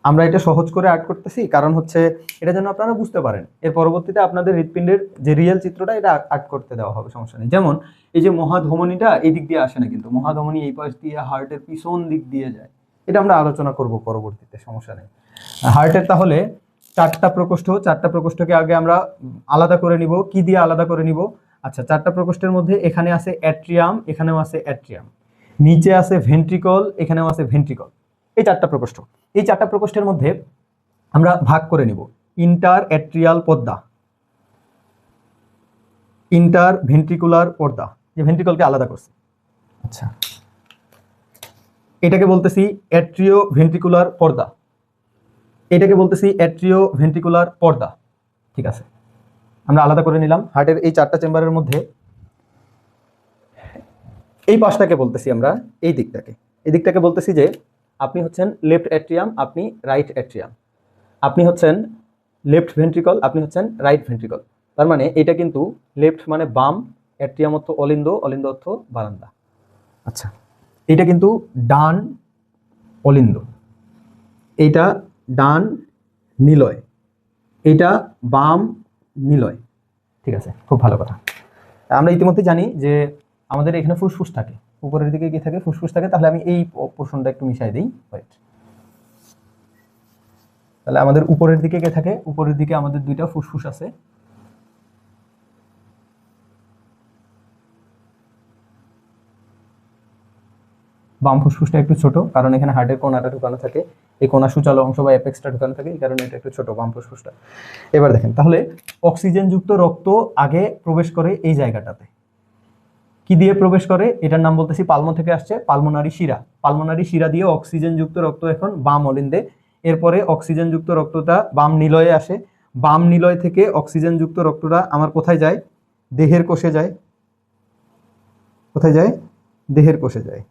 আমরা এটা সহজ করে আর্ট করতেছি, কারণ হচ্ছে এটা যেন আপনারা বুঝতে পারেন। এর পরবর্তীতে আপনাদের হৃৎপিণ্ডের যে রিয়েল চিত্রটা এটা আর্ট করতে দেওয়া হবে, সমস্যা নেই। যেমন এই যে মহাধমনীটা এই দিক দিয়ে আসে না, কিন্তু মহাধমনী এই পাশ দিয়ে হার্টের পিছন দিক দিয়ে যায়, এটা আমরা আলোচনা করব পরবর্তীতে, সমস্যা নেই। হার্টের তাহলে চারটা প্রকোষ্ঠ, চারটা প্রকোষ্ঠকে আগে আমরা আলাদা করে নিব। কি দিয়ে আলাদা করে নিব? আচ্ছা, চারটা প্রকোষ্ঠের মধ্যে এখানে আছে অ্যাট্রিয়াম, এখানেও আছে অ্যাট্রিয়াম, নিচে আছে ভেন্ট্রিকল, এখানেও আছে ভেন্ট্রিকল। এই চারটা প্রকোষ্ঠ, এই চারটা প্রকোষ্ঠের মধ্যে আমরা ভাগ করে নিব। ইন্টার অ্যাট্রিয়াল পর্দা, ইন্টার ভেন্ট্রিকুলার পর্দা, যে ভেন্ট্রিকলকে আলাদা করছে। আচ্ছা, এটাকে বলতেছি অ্যাট্রিও ভেন্ট্রিকুলার পর্দা, এটাকে বলতেছি অ্যাট্রিও ভেন্ট্রিকুলার পর্দা, ঠিক আছে। আমরা আলাদা করে নিলাম। হার্টের এই চারটা চেম্বারের মধ্যে এই পাশটাকে বলতেছি আমরা, এই দিকটাকে, এই দিকটাকে বলতেছি যে আপনি হচ্ছেন লেফট অ্যাট্রিয়াম, আপনি রাইট অ্যাট্রিয়াম, আপনি হচ্ছেন লেফট ভেন্ট্রিকল, আপনি হচ্ছেন রাইট ভেন্ট্রিকল। তার মানে এটা কিন্তু লেফট মানে বাম, অ্যাট্রিয়াম অর্থ অলিন্দ, অলিন্দ অর্থ বারান্দা। আচ্ছা, এটা কিন্তু ডান অলিন্দ, এইটা ডান নিলয়, এটা বাম নিলয়, ঠিক আছে। খুব ভালো কথা। আমরা ইতিমধ্যে জানি যে আমাদের এখানে ফুসফুস থাকে, উপরের দিকে কি থাকে? ফুসফুস থাকে। তাহলে আমি এই পোর্শনটা একটু মিশাই দিই, রাইট। তাহলে আমাদের উপরের দিকে কে থাকে? উপরের দিকে আমাদের দুইটা ফুসফুস আছে, বাম ফুসফুসটা একটু ছোট, কারণ এখানে হার্টের কোনাটা ঢুকানো থাকে, এই কোনা সূচালো অংশ বা অ্যাপেক্সটা ঢুকানো থাকে, এই কারণে এটা একটু ছোট বাম ফুসফুসটা। এবার দেখেন, তাহলে অক্সিজেন যুক্ত রক্ত আগে প্রবেশ করে এই জায়গাটাতে। কি দিয়ে প্রবেশ করে? এটার নাম বলতেছি, পালমো থেকে আসছে, পালমোনারি শিরা। পালমোনারি শিরা দিয়ে অক্সিজেন যুক্ত রক্ত এখন বাম অলিন্দে, এরপরে অক্সিজেন যুক্ত রক্তটা বাম নিলয়ে আসে। বাম নিলয় থেকে অক্সিজেন যুক্ত রক্তটা আমার কোথায় যায়? দেহের কোষে যায়। কোথায় যায়? দেহের কোষে যায়,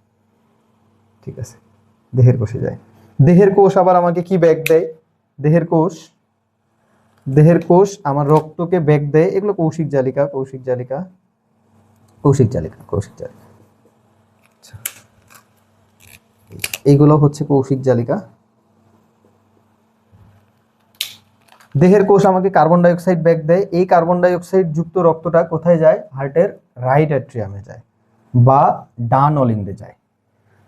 ঠিক আছে, দেহের কোষে যায়। দেহের কোষ আবার আমাকে কি ব্যাগ দেয়? দেহের কোষ, দেহের কোষ আমার রক্তকে ব্যাগ দেয়। এগুলো কৌশিক জালিকা, কৌশিক জালিকা, কৌশিক জালিকা, কৌশিক জালিকা। আচ্ছা, এইগুলো হচ্ছে কৌশিক জালিকা। দেহের কোষ আমাকে কার্বন ডাই অক্সাইড ব্যাগ দেয়। এই কার্বন ডাই অক্সাইড যুক্ত রক্তটা কোথায় যায়? হার্টের রাইট অ্যাট্রিয়ামে যায় বা ডান অলিন্দে যায়।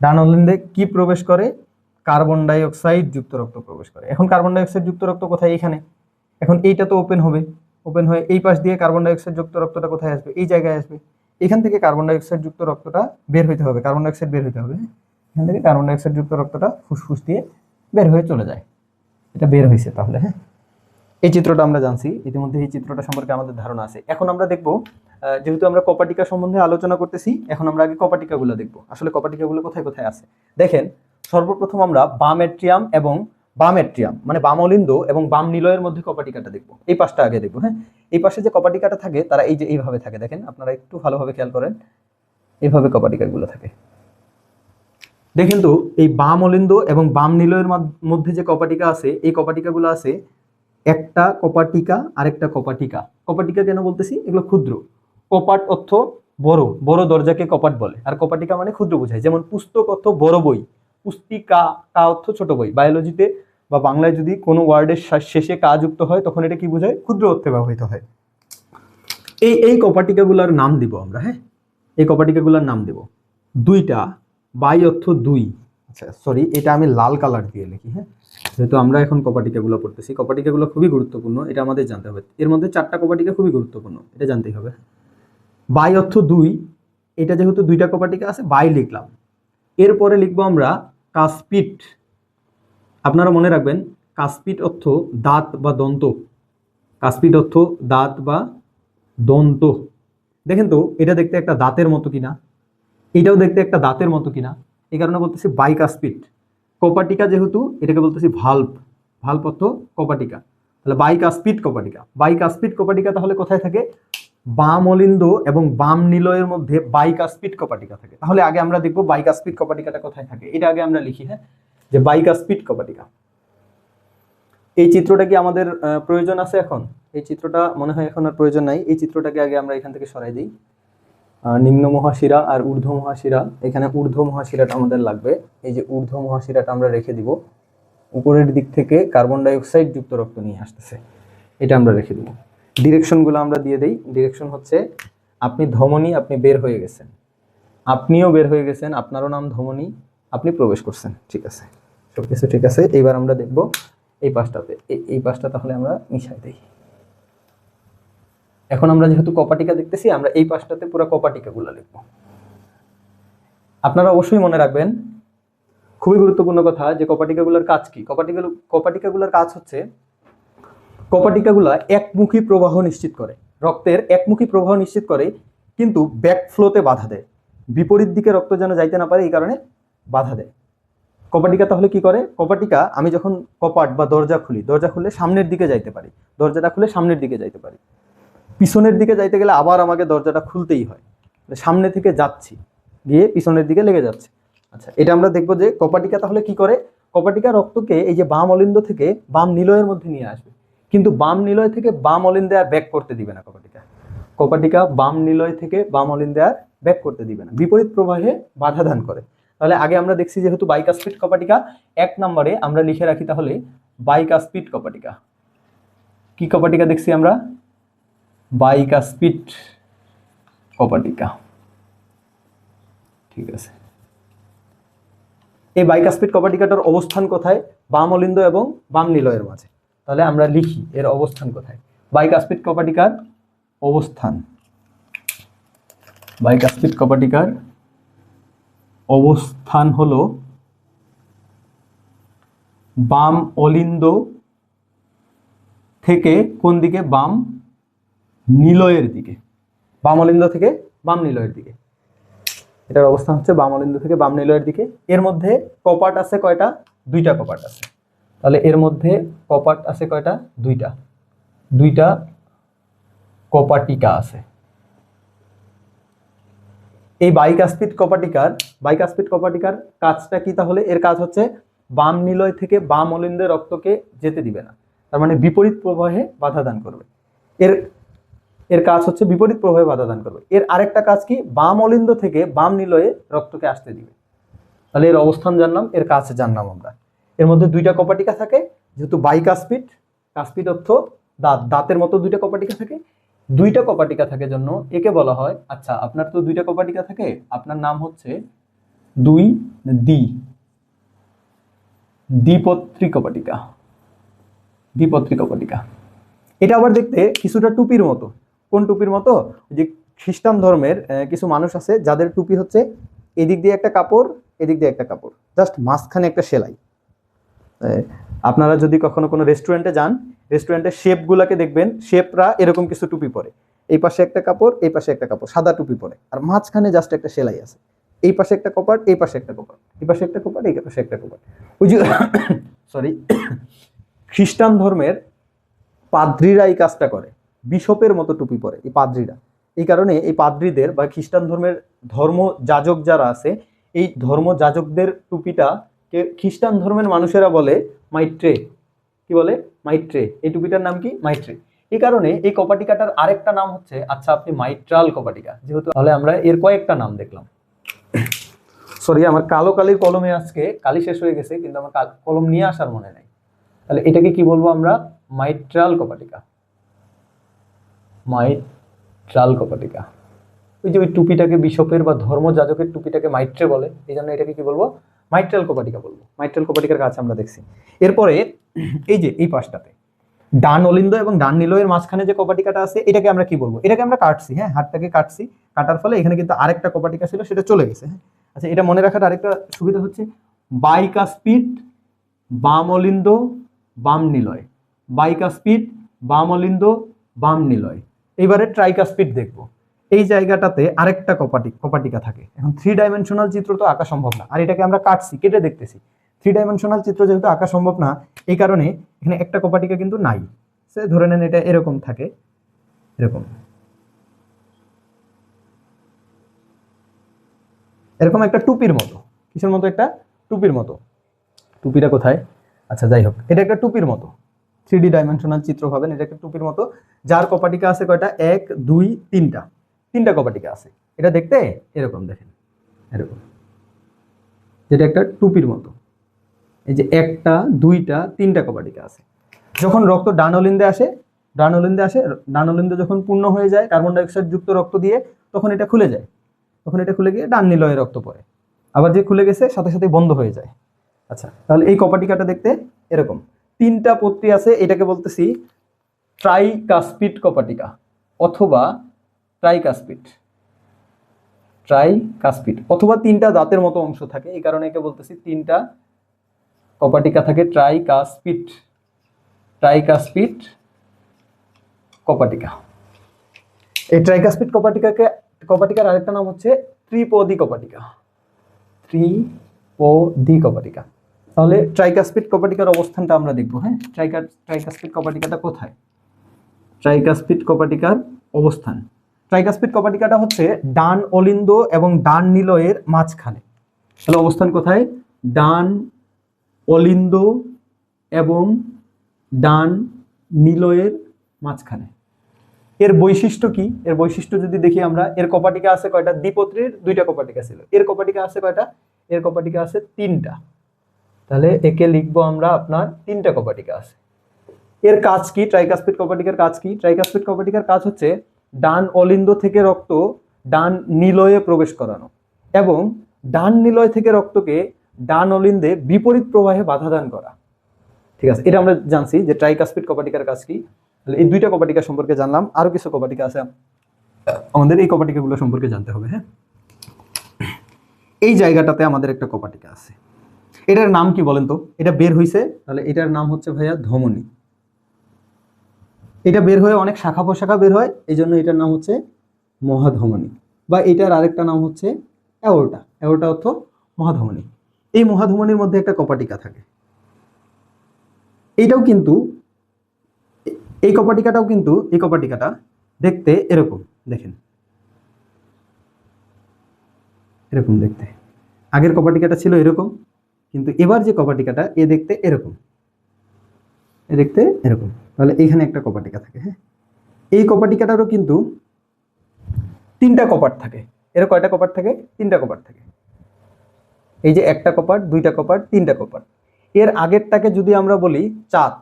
ডান অলিন্দে কি প্রবেশ করে? কার্বন ডাই অক্সাইড যুক্ত রক্ত প্রবেশ করে। এখন কার্বন ডাই অক্সাইড যুক্ত রক্ত কোথায়? এখানে। এখন এইটা তো ওপেন হবে, ওপেন হয়ে এই পাশ দিয়ে কার্বন ডাই অক্সাইড যুক্ত রক্তটা কোথায় আসবে? এই জায়গায় আসবে। এখান থেকে কার্বন ডাই অক্সাইড যুক্ত রক্তটা বের হইতে হবে, কার্বন ডাই অক্সাইড বের হইতে হবে। এখান থেকে কার্বন ডাই অক্সাইড যুক্ত রক্তটা ফুসফুস দিয়ে বের হয়ে চলে যায়। এটা বের হয়েছে তাহলে, হ্যাঁ। এই চিত্রটা আমরা জানছি ইতিমধ্যে, এই চিত্রটা সম্পর্কে আমাদের ধারণা আছে। এখন আমরা দেখব, যেহেতু আমরা কপাটিকা সম্বন্ধে আলোচনা করতেছি, এখন আমরা আগে কপাটিকাগুলো দেখব। আসলে কপাটিকাগুলো কোথায় কোথায় আছে দেখেন। সর্বপ্রথম আমরা বাম অ্যাট্রিয়াম এবং বাম অ্যাট্রিয়াম মানে বাম অলিন্দ এবং বাম নিলয়ের মধ্যে কপাটিকাটা দেখব। এই পাশটা আগে দেখব, হ্যাঁ। এই পাশে যে কপাটিকাটা থাকে তারা এই যে এইভাবে থাকে, দেখেন আপনারা একটু ভালোভাবে খেয়াল করেন, এইভাবে কপাটিকাগুলো থাকে। দেখেন তো, এই বাম অলিন্দ এবং বাম নিলয়ের মধ্যে যে কপাটিকা আছে, এই কপাটিকাগুলো আছে একটা কপাটিকা আরেকটা কপাটিকা। কপাটিকা কেন বলতেছি? এগুলো ক্ষুদ্র। কপাট অর্থ বড়, বড় দরজাকে কপাট বলে, আর কপাটিকা মানে ক্ষুদ্র বোঝায়। যেমন পুস্তক অর্থ বড় বই, পুস্তিকা, কা অর্থ ছোট বই। বায়োলজিতে বা বাংলায় যদি কোনো ওয়ার্ডের শেষে কা যুক্ত হয় তখন এটা কি বোঝায়? ক্ষুদ্র অর্থে ব্যবহৃত হয়। এই কপাটিকাগুলোর নাম দিব আমরা, হ্যাঁ। এই কপাটিকাগুলোর নাম দেব দুইটা। বাই অর্থ দুই, আচ্ছা সরি, এটা আমি লাল কালার দিয়ে লিখি, হ্যাঁ, যেহেতু আমরা এখন কপাটিকাগুলো পড়তেছি। কপাটিকাগুলো খুবই গুরুত্বপূর্ণ, এটা আমাদের জানতে হবে। এর মধ্যে 4টা কপাটিকা খুবই গুরুত্বপূর্ণ, এটা জানতেই হবে। বাই অর্থ 2, এটা যেহেতু 2টা কপাটিকা আছে, বাই লিখলাম। এরপরে লিখবো আমরা কাসপিট। আপনারা মনে রাখবেন, কাসপিট অর্থ দাঁত বা দন্ত। কাসপিট অর্থ দাঁত বা দন্ত। দেখেন তো এটা দেখতে একটা দাঁতের মতো কিনা, এটাও দেখতে একটা দাঁতের মতো কিনা, এই কারণে বলতেছি বাইকাসপিট। কপাটিকা যেহেতু, এটাকে বলতেছি ভাল্ব। ভাল্ব অর্থ কপাটিকা, তাহলে বাইকাসপিট কপাটিকা। বাইকাসপিট কপাটিকা তাহলে কোথায় থাকে? বাম অলিন্দ এবং বাম নিলয়ের মধ্যে বাইকাসপিট কপাটিকা থাকে। তাহলে আগে আমরা দেখবো বাইকাসপিট কপাটিকাটা কোথায় থাকে, এটা আগে আমরা লিখি, হ্যাঁ, যে বাইকাসপিট কপাটিকা। এই চিত্রটা কি আমাদের প্রয়োজন আছে এখন? এই চিত্রটা মনে হয় এখন আর প্রয়োজন নাই। এই চিত্রটাকে আগে আমরা এখান থেকে সরাই দিই। নিম্ন মহাশিরা আর ঊর্ধ্ব মহাশিরা, এখানে ঊর্ধ্ব মহাশিরাটা আমাদের লাগবে। এই যে ঊর্ধ্ব মহাশিরাটা আমরা রেখে দিব। উপরের দিক থেকে কার্বন ডাই অক্সাইড যুক্ত রক্ত নিয়ে আসতেছে, এটা আমরা রেখে দিব। ডিরেকশনগুলো আমরা দিয়ে দেই। ডিরেকশন হচ্ছে, আপনি ধমনী, আপনি বের হয়ে গেছেন, আপনিও বের হয়ে গেছেন, আপনারও নাম ধমনী, আপনি প্রবেশ করছেন, ঠিক আছে, সবকিছু ঠিক আছে। এইবার আমরা দেখব এই পাশটাতে, এই পাশটা তাহলে আমরা মিশাই দেই। এখন আমরা যেহেতু কপাটিকা দেখতেছি, আমরা এই পাশটাতে পুরো কপাটিকাগুলো লিখব। আপনারা অবশ্যই মনে রাখবেন, খুবই গুরুত্বপূর্ণ কথা, যে কপাটিকাগুলোর কাজ কি। কপাটিকাগুলোর কাজ হচ্ছে, কপাটিকাগুলো একমুখী প্রবাহ নিশ্চিত করে, রক্তের একমুখী প্রবাহ নিশ্চিত করে, কিন্তু ব্যাকফ্লোতে বাধা দেয়। বিপরীত দিকে রক্ত যেন যাইতে না পারে, এই কারণে বাধা দেয়। কপাটিকা তাহলে কি করে? কপাটিকা, আমি যখন কপাট বা দরজা খুলি, দরজা খুললে সামনের দিকে যাইতে পারি, দরজাটা খুলে সামনের দিকে যাইতে পারি। পিছনের দিকে যাইতে গেলে আবার আমাকে দরজাটা খুলতেই হয়, সামনে থেকে যাচ্ছি, গিয়ে পিছনের দিকে লেগে যাচ্ছে। আচ্ছা, এটা আমরা দেখবো যে কপাটিকা তাহলে কি করে। কপাটিকা রক্তকে এই যে বাম অলিন্দ থেকে বাম নিলয়ের মধ্যে নিয়ে আসবে, কিন্তু বাম নিলয় থেকে বাম অলিন্দে আর ব্যাক করতে দিবে না। কপাটিকা বাম নিলয় থেকে বাম অলিন্দে আর ব্যাক করতে দিবে না, বিপরীত প্রবাহে বাধা দান করে। তাহলে আগে আমরা দেখছি যেহেতু বাইকাসপিড কপাটিকা, 1 নম্বরে আমরা লিখে রাখি তাহলে বাইকাসপিড কপাটিকা। কি কপাটিকা দেখছি আমরা? বাইকাসপিড কপাটিকা, ঠিক আছে। এই বাইকাসপিড কপাটিকাটার অবস্থান কোথায়? বাম অলিন্দ এবং বাম নিলয়ের মাঝে। তাহলে আমরা লিখি এর অবস্থান কোথায়। বাইকাসপিড কপাটিকার অবস্থান, বাইকাসপিড কপাটিকার অবস্থান হলো বাম অলিন্দ থেকে কোন দিকে? বাম নিলয়ের দিকে। বাম অলিন্দ থেকে বাম নিলয়ের দিকে, এটার অবস্থান হচ্ছে বাম অলিন্দ থেকে বাম নিলয়ের দিকে। এর মধ্যে কপাট আছে কয়টা? 2টা কপাট আছে। তাহলে এর মধ্যে কপাট আছে কয়টা? 2টা। 2টা কপাটিকা আছে। এই বাইকাসপিড কপাটিকার কাজটা কি তাহলে? এর কাজ হচ্ছে বাম নিলয় থেকে বাম অলিন্দে রক্তকে যেতে দিবে না, তার মানে বিপরীত প্রবাহে বাধা দান করবে। এর কাজ হচ্ছে বিপরীত প্রবাহে বাধা দান করবে। এর আরেকটা কাজ কি? বাম অলিন্দ থেকে বাম নিলয়ে রক্তকে আসতে দিবে। তাহলে এর অবস্থান জানলাম, এর কাজ জানলাম আমরা। এর মধ্যে 2টা কপাটিকা থাকে, যেহেতু বাইকাসপিড, কাসপিড অর্থ দাঁত, দাঁতের মতো 2টা কপাটিকা থাকে। 2টা কপাটিকা থাকে জন্য একে বলা হয়, আচ্ছা আপনার তো 2টা কপাটিকা থাকে, আপনার নাম হচ্ছে দ্বিপত্রী কপাটিকা। দ্বিপত্রী কপাটিকা। এটা আবার দেখতে কিছুটা টুপির মতো। কোন টুপির মতো? যে খ্রিস্টান ধর্মের কিছু মানুষ আছে যাদের টুপি হচ্ছে এদিক দিয়ে একটা কাপড়, এদিক দিয়ে একটা কাপড়, জাস্ট মাঝখানে একটা সেলাই। আপনারা যদি কখনো কোনো রেস্টুরেন্টে যান, রেস্টুরেন্টের শেফগুলোকে দেখবেন, শেফরা এরকম কিছু টুপি পরে, এই পাশে একটা কাপড়, এই পাশে একটা কাপড়, সাদা টুপি পরে, আর মাঝখানে জাস্ট একটা সেলাই আছে। এই পাশে একটা কপাট, এই পাশে একটা কপাট, এই পাশে একটা কপাট, এই পাশে একটা কপাট। ওই যে সরি, খ্রিস্টান ধর্মের পাদ্রীরা এই কাজটা করে, বিশপের মতো টুপি পরে এই পাদ্রীরা। এই কারণে এই পাদ্রীদের বা খ্রিস্টান ধর্মের ধর্ম যাজক যারা আছে, এই ধর্ম যাজকদের টুপিটাকে খ্রিস্টান ধর্মের মানুষেরা বলে মাইট্রে। কি বলে? মাইট্রে। এই টুপিটার নাম কি? মাইট্রে। এই কারণে এই কপাটিকাটার আরেকটা নাম হচ্ছে, আচ্ছা আপনি মাইট্রাল কপাটিকা, যেহেতু তাহলে আমরা এর কয়েকটা নাম দেখলাম। সরি, আমার কালো কালির কলমে আজকে কালি শেষ হয়ে গেছে, কিন্তু আমার কলম নিয়ে আসার মনে নাই। তাহলে এটাকে কি বলবো আমরা? মাইট্রাল কপাটিকা। মাইট্রাল কপাটিকা। ওই যে ওই টুপিটাকে বিশপের বা ধর্মযাজকের টুপিটাকে মাইট্রে বলে, এই জন্য এটাকে কি বলবো? মাইট্রাল কোপাটিকা বলবো। মাইট্রাল কোপাটিকার কাজ আমরা দেখছি। এরপরে এই যে এই পাশটাতে ডান অলিন্দ এবং ডান নিলয়ের মাঝখানে যে কপাটিকাটা আছে এটাকে আমরা কি বলবো? এটাকে আমরা কাটছি, হ্যাঁ, হাতটাকে কাটছি, কাটার ফলে এখানে কিন্তু আরেকটা কপাটিকা ছিল, সেটা চলে গেছে। হ্যাঁ, আচ্ছা, এটা মনে রাখার আরেকটা সুবিধা হচ্ছে বাইকাস্পিড, বাম অলিন্দ, বাম নিলয়, বাইকাস্পিড, বাম অলিন্দ, বাম নিলয়। এইবারে ট্রাইকাস্পিড দেখবো। এই জায়গাটাতে আরেকটা কপাটিকা থাকে। এখন 3 ডাইমেনশনাল চিত্র তো আঁকা সম্ভব না, আর এটাকে আমরা কাটছি, কেটে দেখতেছি। 3 ডাইমেনশনাল চিত্র যেহেতু আঁকা সম্ভব না, এই কারণে এখানে একটা কপাটিকা কিন্তু নাই। সে ধরে নেন এটা এরকম থাকে, এরকম এরকম একটা টুপির মতো। কিসের মতো? একটা টুপির মতো। টুপিটা কোথায়? আচ্ছা, যাই হোক, এটা একটা টুপির মতো। 3D ডাইমেনশনাল চিত্র পাবেন, এটা একটা টুপির মতো, যার কপাটিকা আছে কয়টা? 1 2 তিনটা কপাটিকা আছে। এটা দেখতে এরকম, দেখেন এরকম, যেটা একটা টুপির মতো। এই যে 1টা 2টা 3টা কপাটিকা আছে। যখন রক্ত ডান অলিন্দে আসে, ডান অলিন্দে যখন পূর্ণ হয়ে যায় কার্বন ডাইঅক্সাইড যুক্ত রক্ত দিয়ে, তখন এটা খুলে যায়। তখন এটা খুলে গিয়ে ডান নিলয়ে রক্ত পড়ে। আবার যে খুলে গেছে সাথে সাথে বন্ধ হয়ে যায়। আচ্ছা, তাহলে এই কপাটিকাটা দেখতে এরকম। 3টা পত্রী আছে, এটাকে বলতেছি ট্রাইকাস্পিড কপাটিকা অথবা ট্রাইকাস্পিড অথবা 3টা দাঁতের মতো অংশ থাকে, এই কারণে একে বলতেছি 3টা কপাটিকা থাকে ট্রাইকাস্পিড কপাটিকা। এই ট্রাইকাস্পিড কপাটিকার আরেকটা নাম হচ্ছে ত্রিপদী কপাটিকা। তাহলে ট্রাইকাস্পিড কপাটিকার অবস্থানটা আমরা দেখবো। হ্যাঁ, ট্রাইকাস্পিড কপাটিকাটা কোথায়? ট্রাইকাস্পিড কপাটিকার অবস্থান, ট্রাইকাস্পিড কপাটিকাটা হচ্ছে ডান অলিন্দ এবং ডান নিলয়ের মাঝখানে। তাহলে অবস্থান কোথায়? ডান অলিন্দ এবং ডান নিলয়ের মাঝখানে। এর বৈশিষ্ট্য কি? এর বৈশিষ্ট্য যদি দেখি আমরা, এর কপাটিকা আছে কয়টা? দ্বিপত্রীর 2টা কপাটিকা ছিল। এর কপাটিকা আছে কয়টা? এর কপাটিকা আছে 3টা। তাহলে একে লিখবো আমরা আপনার 3টা কপাটিকা আছে। এর কাজ কি? ট্রাইকাস্পিড কপাটিকার কাজ কি? ট্রাইকাস্পিড কপাটিকার কাজ হচ্ছে ডান অলিন্দ থেকে রক্ত ডান নিলয়ে প্রবেশ করানো এবং ডান নিলয় থেকে রক্তকে ডান অলিন্দে বিপরীত প্রবাহে বাধা দান করা। ঠিক আছে, এটা আমরা জানছি যে ট্রাইকাস্পিড কপাটিকার কাজ কি। এই 2টা কপাটিকা সম্পর্কে জানলাম, আরো কিছু কপাটিকা আছে আমাদের, এই কপাটিকাগুলো সম্পর্কে জানতে হবে। হ্যাঁ, এই জায়গাটাতে আমাদের একটা কপাটিকা আছে, এটার নাম কি বলেন তো? এটা বের হইছে, তাহলে এটার নাম হচ্ছে ভাইয়া ধমনী। এটা বের হয়ে অনেক শাখা প্রশাখা বের হয়, এই জন্য এটার নাম হচ্ছে মহাধমনী, বা এটার আরেকটা নাম হচ্ছে অ্যাওর্টা। অ্যাওর্টা অর্থ মহাধমনী। এই মহাধমনীর মধ্যে একটা কপাটিকা থাকে। এইটাও কিন্তু, এই কপাটিকাটা দেখতে এরকম, দেখেন এরকম দেখতে। আগের কপাটিকাটা ছিল এরকম, কিন্তু এবার যে কপাটিকাটা দেখতে এরকম, তাহলে এইখানে একটা কপাটিকা থাকে। হ্যাঁ, এই কপাটিকাটারও কিন্তু 3টা কপাট থাকে। এর কয়টা কপাট থাকে? 3টা কপাট থাকে। এই যে 1টা কপাট, 2টা কপাট, 3টা কপাট। এর আগেরটাকে যদি আমরা বলি চাঁদ,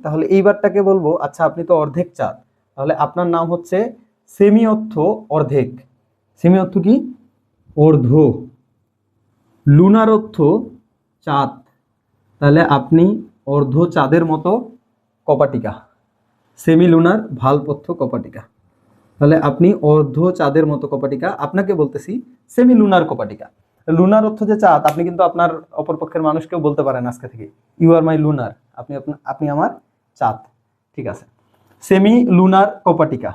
তাহলে এইবারটাকে বলবো, আচ্ছা আপনি তো অর্ধেক চাঁদ, তাহলে আপনার নাম হচ্ছে সেমি অর্থ অর্ধেক। সেমি অর্থ কি? অর্ধ। লুনার অর্থ চাঁদ, তাহলে আপনি অর্ধ চাঁদের মতো কপাটিকা। সেমি লুনার ভাল্ব অর্থ কপাটিকা, তাহলে আপনি অর্ধ চাঁদের মতো কপাটিকা। আপনাকে বলতেছি সেমি লুনার কপাটিকা। লুনার অর্থ যে চাঁদ, আপনি কিন্তু আপনার অপরপক্ষের মানুষকেও বলতে পারেন আজকে থেকে, ইউ আর মাই লুনার, আপনি আমার চাঁদ। ঠিক আছে, সেমি লুনার কপাটিকা।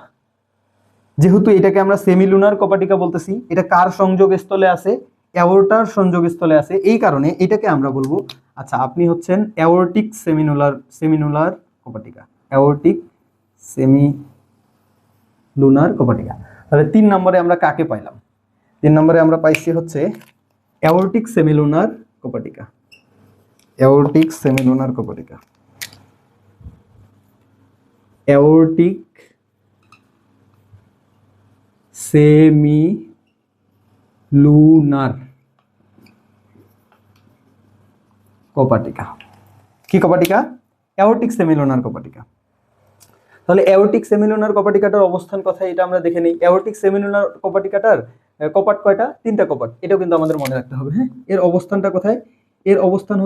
যেহেতু এটাকে আমরা সেমি লুনার কপাটিকা বলতেছি, এটা কার সংযোগস্থলে আছে? অ্যাওর্টার সংযোগস্থলে আছে। এই কারণে এটাকে আমরা বলবো, আচ্ছা আপনি হচ্ছেন অ্যাওর্টিক সেমিলুনার কপাটিকা। অ্যাওর্টিক সেমিলুনার কপাটিকা। তাহলে 3 নম্বরে আমরা কাকে পাইলাম? 3 নম্বরে আমরা পাইছি হচ্ছে অ্যাওর্টিক সেমিলুনার কপাটিকা। অ্যাওর্টিক সেমিলুনার কপাটিকা, অ্যাওর্টিক সেমিলুনার কপাটিকা। কি কপাটিকা? অ্যাওর্টিক সেমিলুনার কপাটিকা। তাহলে অ্যাওর্টিক সেমিলুনার কপাটিকাটার অবস্থান কোথায় এটা আমরা দেখে নিই। অ্যাওর্টিক সেমিলুনার কপাটিকাটার কপাট কয়টা? 3টা কপাট। এটাও কিন্তু আমাদের মনে রাখতে হবে। হ্যাঁ, এর অবস্থানটা কোথায়? এর অবস্থান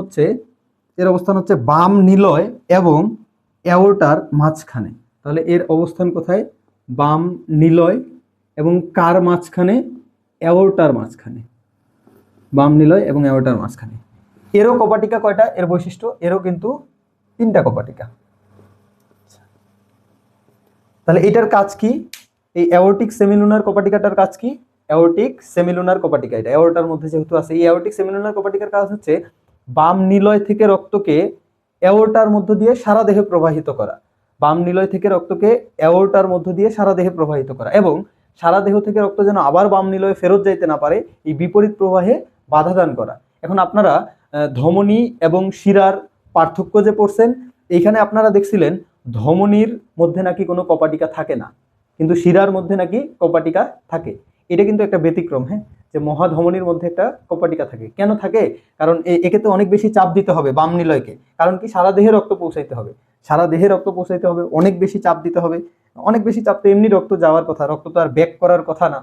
হচ্ছে বাম নিলয় এবং অ্যাওর্টার মাঝখানে। তাহলে এর অবস্থান কোথায়? বাম নিলয় এবং কার মাঝখানে? অ্যাওর্টার মাঝখানে। বাম নিলয় এবং অ্যাওর্টার মাঝখানে। এরও কপাটিকা কয়টা? এর বৈশিষ্ট্য, এরও কিন্তু 3টা কপাটিকা। তাহলে এটার কাজ কি? এই অ্যাওর্টিক সেমিলুনার কপাটিকাটার কাজ কি? অ্যাওর্টিক সেমিলুনার কপাটিকা, এটা অ্যাওর্টার মধ্যে যেহেতু আছে, এই অ্যাওর্টিক সেমিলুনার কপাটিকার কাজ হচ্ছে বাম নিলয় থেকে রক্তকে অ্যাওর্টার মধ্য দিয়ে সারা দেহে প্রবাহিত করা। বাম নিলয় থেকে রক্তকে অ্যাওর্টার মধ্য দিয়ে সারা দেহে প্রবাহিত করা এবং সারা দেহ থেকে রক্ত যেন আবার বাম নিলয়ে ফেরত যাইতে না পারে, এই বিপরীত প্রবাহে বাধা দান করা। এখন আপনারা ধমনী এবং শিরার পার্থক্য যে পড়ছেন, এইখানে আপনারা দেখছিলেন ধমনীর মধ্যে নাকি কোনো কপাটিকা থাকে না, কিন্তু শিরার মধ্যে নাকি কপাটিকা থাকে। এটা কিন্তু একটা ব্যতিক্রম। হ্যাঁ, যে মহাধমনীর মধ্যে একটা কপাটিকা থাকে। কেন থাকে? কারণ একে তো অনেক বেশি চাপ দিতে হবে বাম নিলয়কে, কারণ কি সারা দেহে রক্ত পৌঁছাইতে হবে, সারা দেহে রক্ত পৌঁছাইতে হবে, অনেক বেশি চাপ দিতে হবে। অনেক বেশি চাপ তো এমনি রক্ত যাওয়ার কথা, রক্ত তো আর ব্যাক করার কথা না।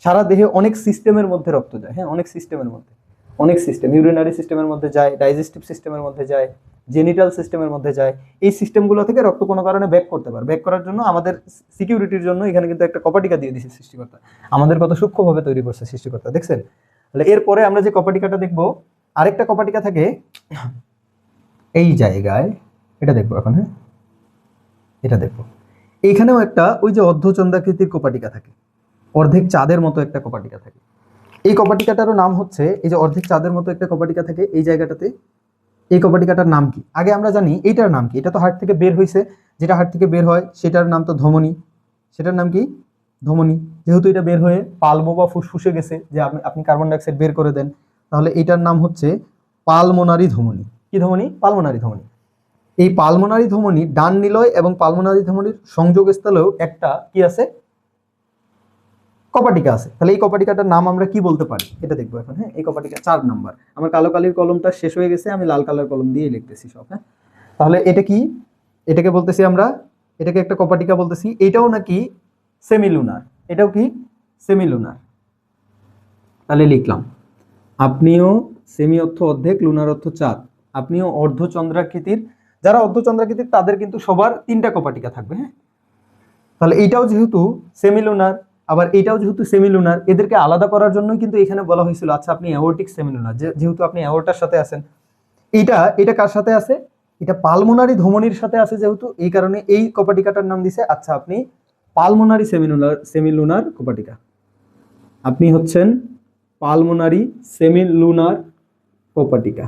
সারা দেহে অনেক সিস্টেমের মধ্যে রক্ত যায়। হ্যাঁ, অনেক সিস্টেমের মধ্যে, অনেক সিস্টেম, ইউরিনারি সিস্টেমের মধ্যে যায়, ডাইজেস্টিভ সিস্টেমের মধ্যে যায়, জেনিটাল সিস্টেমের মধ্যে যায়। এই সিস্টেমগুলো থেকে রক্ত কোনো কারণে ব্যাক করতে পারে। ব্যাক করার জন্য আমাদের সিকিউরিটির জন্য এখানে কিন্তু একটা কপাটিকা দিয়ে দিয়েছে সৃষ্টিকর্তা। আমাদের কত সূক্ষ্মভাবে তৈরি করছে সৃষ্টিকর্তা, দেখছেন? তাহলে এরপরে আমরা যে কপাটিকাটা দেখবো, আরেকটা কপাটিকা থাকে এই জায়গায়, এটা দেখবো এখন। হ্যাঁ, এটা দেখবো, এইখানেও একটা ওই যে অর্ধচন্দ্রাকৃতির কপাটিকা থাকে, অর্ধেক চাঁদের মতো একটা কপাটিকা থাকে। এই কপাটিকাটারও নাম হচ্ছে, এই যে অর্ধেক চাঁদের মতো একটা কপাটিকা থাকে এই জায়গাটাতে, এই কপাটিকাটার নাম কি? আগে আমরা জানি এইটার নাম কি। এটা তো হার্ট থেকে বের হয়েছে, যেটা হার্ট থেকে বের হয় সেটার নাম তো ধমনী। সেটার নাম কি? ধমনী। যেহেতু এটা বের হয়ে পালবো বা ফুসফুসে গেছে, যে আপনি কার্বন ডাইঅক্সাইড বের করে দেন, তাহলে এটার নাম হচ্ছে পালমোনারি ধমনী। কি ধমনী? পালমোনারি ধমনী। এই পালমোনারি ধমনী ডান নিলয় এবং পালমোনারি ধমনীর সংযোগস্থলেও একটা কি আছে? কপাটিকা আছে। তাহলে এই কপাটিকাটার নাম আমরা কি বলতে পারি? এটা দেখবো এখন। হ্যাঁ, এই কপাটিকা 4 নাম্বার। আমার কালো কালির কলমটা শেষ হয়ে গেছে, আমি লাল কালার কলম দিয়ে লিখতেছি সব। হ্যাঁ, তাহলে এটা কি? এটাকে বলতেছি আমরা, এটাকে একটা কপাটিকা বলতেছি। এটাও নাকি সেমিলুনার, এটাও কি? সেমিলুনার। তাহলে লিখলাম, আপনিও সেমি অর্থ অর্ধেক, লুনার অর্থ চাঁদ, আপনিও অর্ধচন্দ্রাকৃতির। যারা অর্ধচন্দ্রাকৃতির তাদের কিন্তু সবার 3টা কপাটিকা থাকবে। হ্যাঁ, তাহলে এইটাও যেহেতু সেমিলুনার, আবার এইটাও যেহেতু সেমিলুনার, এদেরকে আলাদা করার জন্যই কিন্তু এখানে বলা হয়েছিল আচ্ছা আপনি অ্যাওর্টিক সেমিলুনার, যেহেতু আপনি অ্যাওর্টার সাথে আছেন। এটা কার সাথে আছে? এটা পালমোনারি ধমনীর সাথে আছে, যেহেতু এই কারণে এই কপাটিকাটার নাম দিছে আচ্ছা আপনি পালমোনারি সেমিলুনার কপাটিকা। আপনি হচ্ছেন পালমোনারি সেমিলুনার কপাটিকা।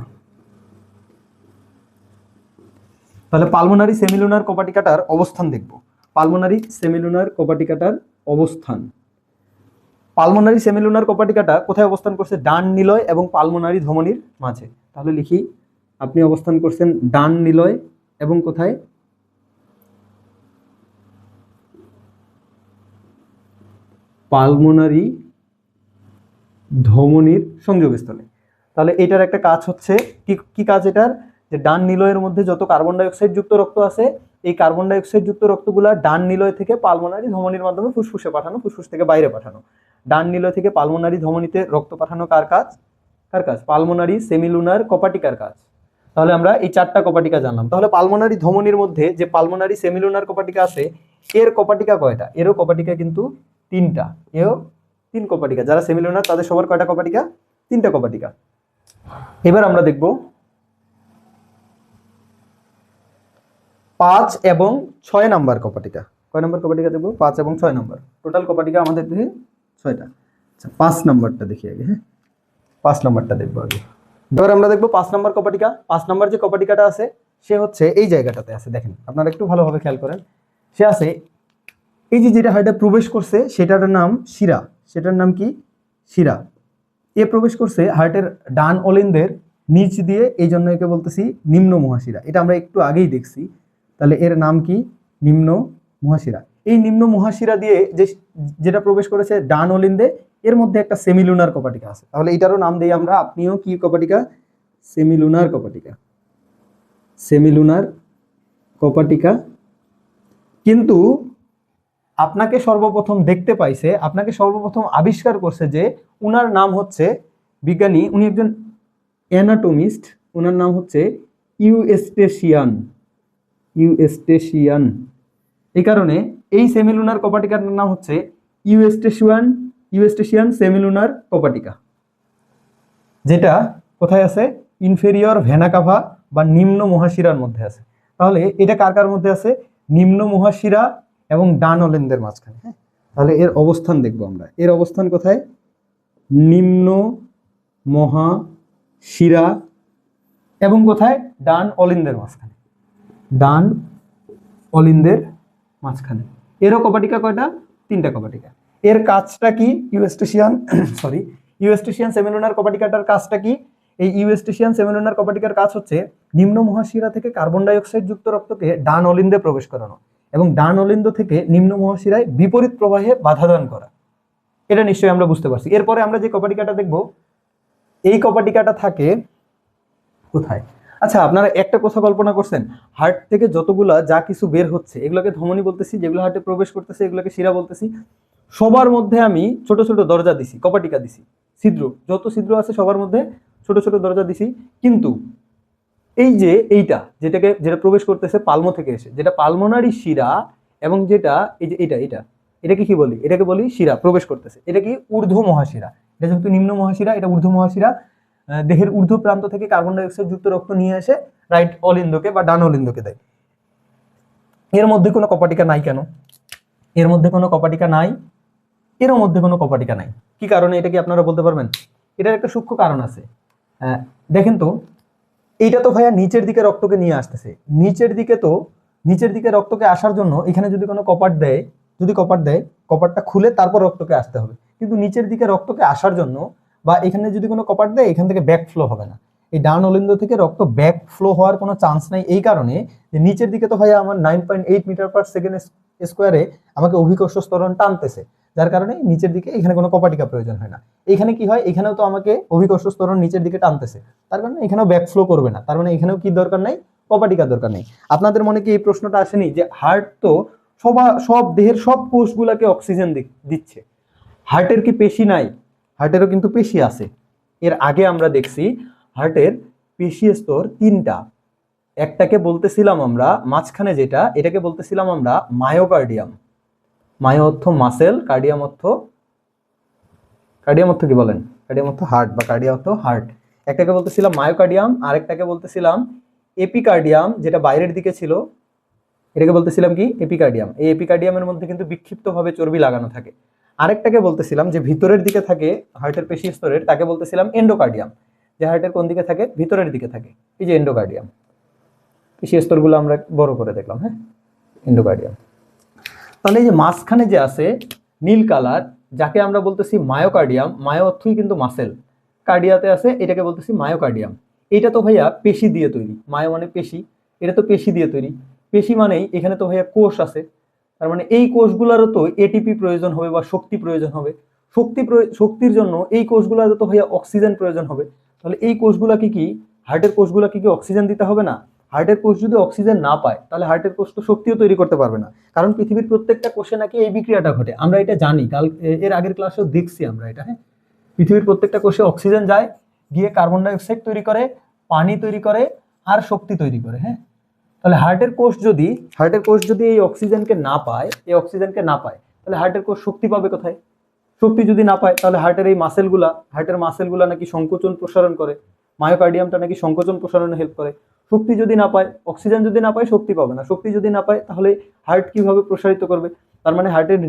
তাহলে পালমোনারি সেমিলুনার কপাটিকাটার অবস্থান দেখব। পালমোনারি সেমিলুনার কপাটিকাটার অবস্থান, পালমোনারি সেমিলুনার কপাটিকাটা কোথায় অবস্থান করছে? ডান নিলয় এবং পালমোনারি ধমনীর মাঝে। তাহলে লিখি, আপনি অবস্থান করছেন ডান নিলয় এবং কোথায়? পালমোনারি ধমনীর সংযোগস্থলে। তাহলে এটার একটা কাজ হচ্ছে কি কাজ এটার? যে ডান নিলয়ের মধ্যে যত কার্বন ডাইঅক্সাইড যুক্ত রক্ত আছে, এই কার্বন ডাইঅক্সাইড যুক্ত রক্তগুলা ডান নিলয় থেকে পালমোনারি ধমনীর মাধ্যমে ফুসফুসে পাঠানো, ফুসফুস থেকে বাইরে পাঠানো। ডান নিলয় থেকে পালমোনারি ধমনীতে রক্ত পাঠানো কার কাজ? কার কাজ? পালমোনারি সেমিলুনার কপাটিকার কাজ। তাহলে আমরা এই 4টা কপাটিকা জানলাম। তাহলে পালমোনারি ধমনীর মধ্যে যে পালমোনারি সেমিলুনার কপাটিকা আছে, এর কপাটিকা কয়টা? এরও কপাটিকা কিন্তু 3টা। এও 3 কপাটিকা। যারা সেমিলুনার তাদের সবার কয়টা কপাটিকা? 3টা কপাটিকা। এবার আমরা দেখব 5 এবং 6 নাম্বার কপাটিকা। কয় নাম্বার কপাটিকা দেখবো? 5 এবং 6 নাম্বার। টোটাল কপাটিকা আমাদের দেহে 6টা। আচ্ছা, 5 নাম্বারটা দেখি আগে। হ্যাঁ, 5 নাম্বারটা দেখবো আগে। এবার আমরা দেখবো 5 নাম্বার কপাটিকা। 5 নাম্বার যে কপাটিকাটা আছে সে হচ্ছে এই জায়গাটাতে আছে। দেখেন, আপনারা একটু ভালোভাবে খেয়াল করেন। সে আছে এই যে যেটা হার্টে প্রবেশ করছে সেটার নাম শিরা। সেটার নাম কি? শিরা। এ প্রবেশ করছে হার্টের ডান অলিন্দের নিচ দিয়ে, এই জন্য একে বলতেছি নিম্ন মহাশিরা। এটা আমরা একটু আগেই দেখছি। তাহলে এর নাম কি? নিম্ন মহাশিরা। এই নিম্ন মহাশিরা দিয়ে যেটা প্রবেশ করেছে ডান অলিন্দে, এর মধ্যে একটা সেমিলুনার কপাটিকা আছে। তাহলে এটারও নাম দিই আমরা, আপনিও কি কপাটিকা? সেমিলুনার কপাটিকা। সেমিলুনার কপাটিকা। কিন্তু আপনাকে সর্বপ্রথম দেখতে পাইছে, আপনাকে সর্বপ্রথম আবিষ্কার করছে যে উনার নাম হচ্ছে বিজ্ঞানী, উনি একজন অ্যানাটমিস্ট, ওনার নাম হচ্ছে ইউস্টেশিয়ান। ইউস্টেশিয়ান, এই কারণে এই সেমিলুনার কপাটিকার নাম হচ্ছে ইউস্টেশিয়ান, ইউস্টেশিয়ান সেমিলুনার কপাটিকা, যেটা কোথায় আছে? ইনফেরিয়র ভেনা কাভা বা নিম্ন মহাশিরার মধ্যে আছে। তাহলে এটা কার কার মধ্যে আছে? নিম্ন মহাশিরা এবং ডান অলিন্দের মাঝখানে। হ্যাঁ, তাহলে এর অবস্থান দেখবো আমরা। এর অবস্থান কোথায়? নিম্ন মহাশিরা এবং কোথায়? ডান অলিন্দের মাঝখানে। ডান অলিন্দের মাঝখানে। এরও কপাটিকা কয়টা? 3টা কপাটিকা। এর কাজটা কি? ইউস্টেশিয়ান ইউস্টেশিয়ান সেমিলুনার কপাটিকাটার কাজটা কি? এই ইউস্টেশিয়ান সেমিলুনার কপাটিকার কাজ হচ্ছে নিম্ন মহাশিরা থেকে কার্বন ডাই অক্সাইড যুক্ত রক্তকে ডান অলিন্দে প্রবেশ করানো এবং ডান অলিন্দ থেকে নিম্ন মহাশিরায় বিপরীত প্রবাহে বাধা দান করা। এটা নিশ্চয়ই আমরা বুঝতে পারছি। এরপরে আমরা যে কপাটিকাটা দেখব, এই কপাটিকাটা থাকে কোথায়? আচ্ছা, আপনারা একটা কথা কল্পনা করছেন, হার্ট থেকে যতগুলা যা কিছু বের হচ্ছে এগুলোকে ধমনী বলতেছি, যেগুলো হার্টে প্রবেশ করতেছে এগুলোকে শিরা বলতেছি। সবার মধ্যে আমি ছোট ছোট দরজা দিছি, কপাটিকা দিছি, ছিদ্র, যত ছিদ্র আছে সবার মধ্যে ছোট ছোট দরজা দিছি। কিন্তু এই যে যেটা প্রবেশ করতেছে পালমো থেকে এসে, যেটা পালমোনারি শিরা এবং যেটা এই যে এটাকে কি বলি? এটাকে বলি শিরা প্রবেশ করতেছে। এটা কি? ঊর্ধ্ব মহাশিরা। এটা যেহেতু নিম্ন মহাশিরা, এটা ঊর্ধ্ব মহাশিরা। দেহের ঊর্ধ্ব প্রান্ত থেকে কার্বন ডাই অক্সাইড যুক্ত রক্ত নিয়ে এসে রাইট অলিন্দকে বা ডান অলিন্দকে দেয়। এর মধ্যে কোনো কপাটিকা নাই কেন? এর মধ্যে কোনো কপাটিকা নাই, এর মধ্যে কোনো কপাটিকা নাই। কি কারণে? এটা কি আপনারা বলতে পারবেন? এটার একটা সূক্ষ্ম কারণ আছে। দেখেন তো, এইটা তো ভাইয়া নিচের দিকে রক্তকে নিয়ে আসতেছে। নিচের দিকে রক্তকে আসার জন্য এখানে যদি কোনো কপাট দেয়, কপাটটা খুলে তারপর রক্তকে আসতে হবে। কিন্তু নিচের দিকে রক্তকে আসার জন্য বা এখানে যদি কোনো কপাট দেয়, এখান থেকে ব্যাক ফ্লো হবে না। এই ডান অলিন্দ থেকে রক্ত ব্যাক ফ্লো হওয়ার কোনো চান্স নাই। এই কারণে যে নিচের দিকে তো ভাইয়া আমার 9.8 মিটার পার সেকেন্ড স্কোয়ারে আমাকে অভিকর্ষ ত্বরণ টানতেছে, যার কারণে নিচের দিকে এখানে কোনো কপাটিকা প্রয়োজন হয় না। এখানে কি হয়? এখানেও তো আমাকে অভিকর্ষ ত্বরণ নিচের দিকে টানতেছে, তার কারণে এখানেও ব্যাকফ্লো করবে না। তার মানে এখানেও কি দরকার নাই? কপাটিকা দরকার নেই। আপনাদের মনে কি এই প্রশ্নটা আসেনি যে হার্ট তো সব দেহের সব কোষগুলোকে অক্সিজেন দিচ্ছে, হার্টের কি পেশি নাই? হার্টেরও কিন্তু পেশি আছে। এর আগে আমরা দেখছি হার্টের পেশি স্তর 3টা। একটাকে বলতেছিলাম আমরা মাঝখানে যেটা, এটাকে বলতেছিলাম আমরা মায়োকার্ডিয়াম। মায়ো অর্থ মাসেল, কার্ডিয়াম অর্থ কি বলেন? কার্ডিয়াম অর্থ হার্ট বা কার্ডিয়া অর্থ হার্ট। একটাকে বলতেছিলাম মায়োকার্ডিয়াম, আরেকটাকে বলতেছিলাম এপিকার্ডিয়াম, যেটা বাইরের দিকে ছিল, এটাকে বলতেছিলাম কি? এপিকার্ডিয়াম। এই এপিকার্ডিয়ামের মধ্যে কিন্তু বিক্ষিপ্তভাবে চর্বি লাগানো থাকে। আরেকটাকে বলতেছিলাম যে ভিতরের দিকে থাকে হার্টের পেশি স্তরের, তাকে বলতেছিলাম এন্ডোকার্ডিয়াম, যে হার্টের কোন দিকে থাকে? ভিতরের দিকে থাকে। এই যে এন্ডোকার্ডিয়াম, পেশি স্তরগুলো আমরা বড় করে দেখলাম। হ্যাঁ, এন্ডোকার্ডিয়াম। তাহলে এই যে মাঝখানে যে আছে নীল কালার, যাকে আমরা বলতেছি মায়োকার্ডিয়াম, মায়ো অর্থই কিন্তু মাসেল, কার্ডিয়াতে আছে, এটাকে বলতেছি মায়োকার্ডিয়াম। এটা তো ভাইয়া পেশি দিয়ে তৈরি। মায়ো মানে পেশি, এটা তো পেশি দিয়ে তৈরি। পেশি মানেই এখানে তো ভাইয়া কোষ আছে, তার মানে এই কোষগুলোরও তো এটিপি প্রয়োজন হবে বা শক্তি প্রয়োজন হবে। শক্তির জন্য এই কোষগুলোরও তো ভাইয়া অক্সিজেন প্রয়োজন হবে। তাহলে এই কোষগুলাকে কি, হার্টের কোষগুলোকে কি অক্সিজেন দিতে হবে না? হার্টের কোষ যদি অক্সিজেন না পায়, তাহলে হার্টের কোষ তো শক্তিও তৈরি করতে পারবে না। কারণ পৃথিবীর প্রত্যেকটা কোষে নাকি এই বিক্রিয়াটা ঘটে, আমরা এটা জানি, এর আগের ক্লাসেও দেখছি আমরা এটা। হ্যাঁ, পৃথিবীর প্রত্যেকটা কোষে অক্সিজেন যায়, গিয়ে কার্বন ডাই অক্সাইড তৈরি করে, পানি তৈরি করে, আর শক্তি তৈরি করে। হ্যাঁ, তাহলে হার্টের কোষ যদি এই অক্সিজেনকে না পায়, তাহলে হার্টের কোষ শক্তি পাবে কোথায়? শক্তি যদি না পায়, তাহলে হার্টের মাসেলগুলা নাকি সংকোচন প্রসারণ করে, মায়োকার্ডিয়ামটা নাকি সংকোচন প্রসারণে হেল্প করে। শক্তি যদি না পায়, অক্সিজেন যদি না পায়, শক্তি পাবে না। শক্তি যদি না পায়, তাহলে হার্ট কিভাবে প্রসারিত করবে? তার মানে হার্টের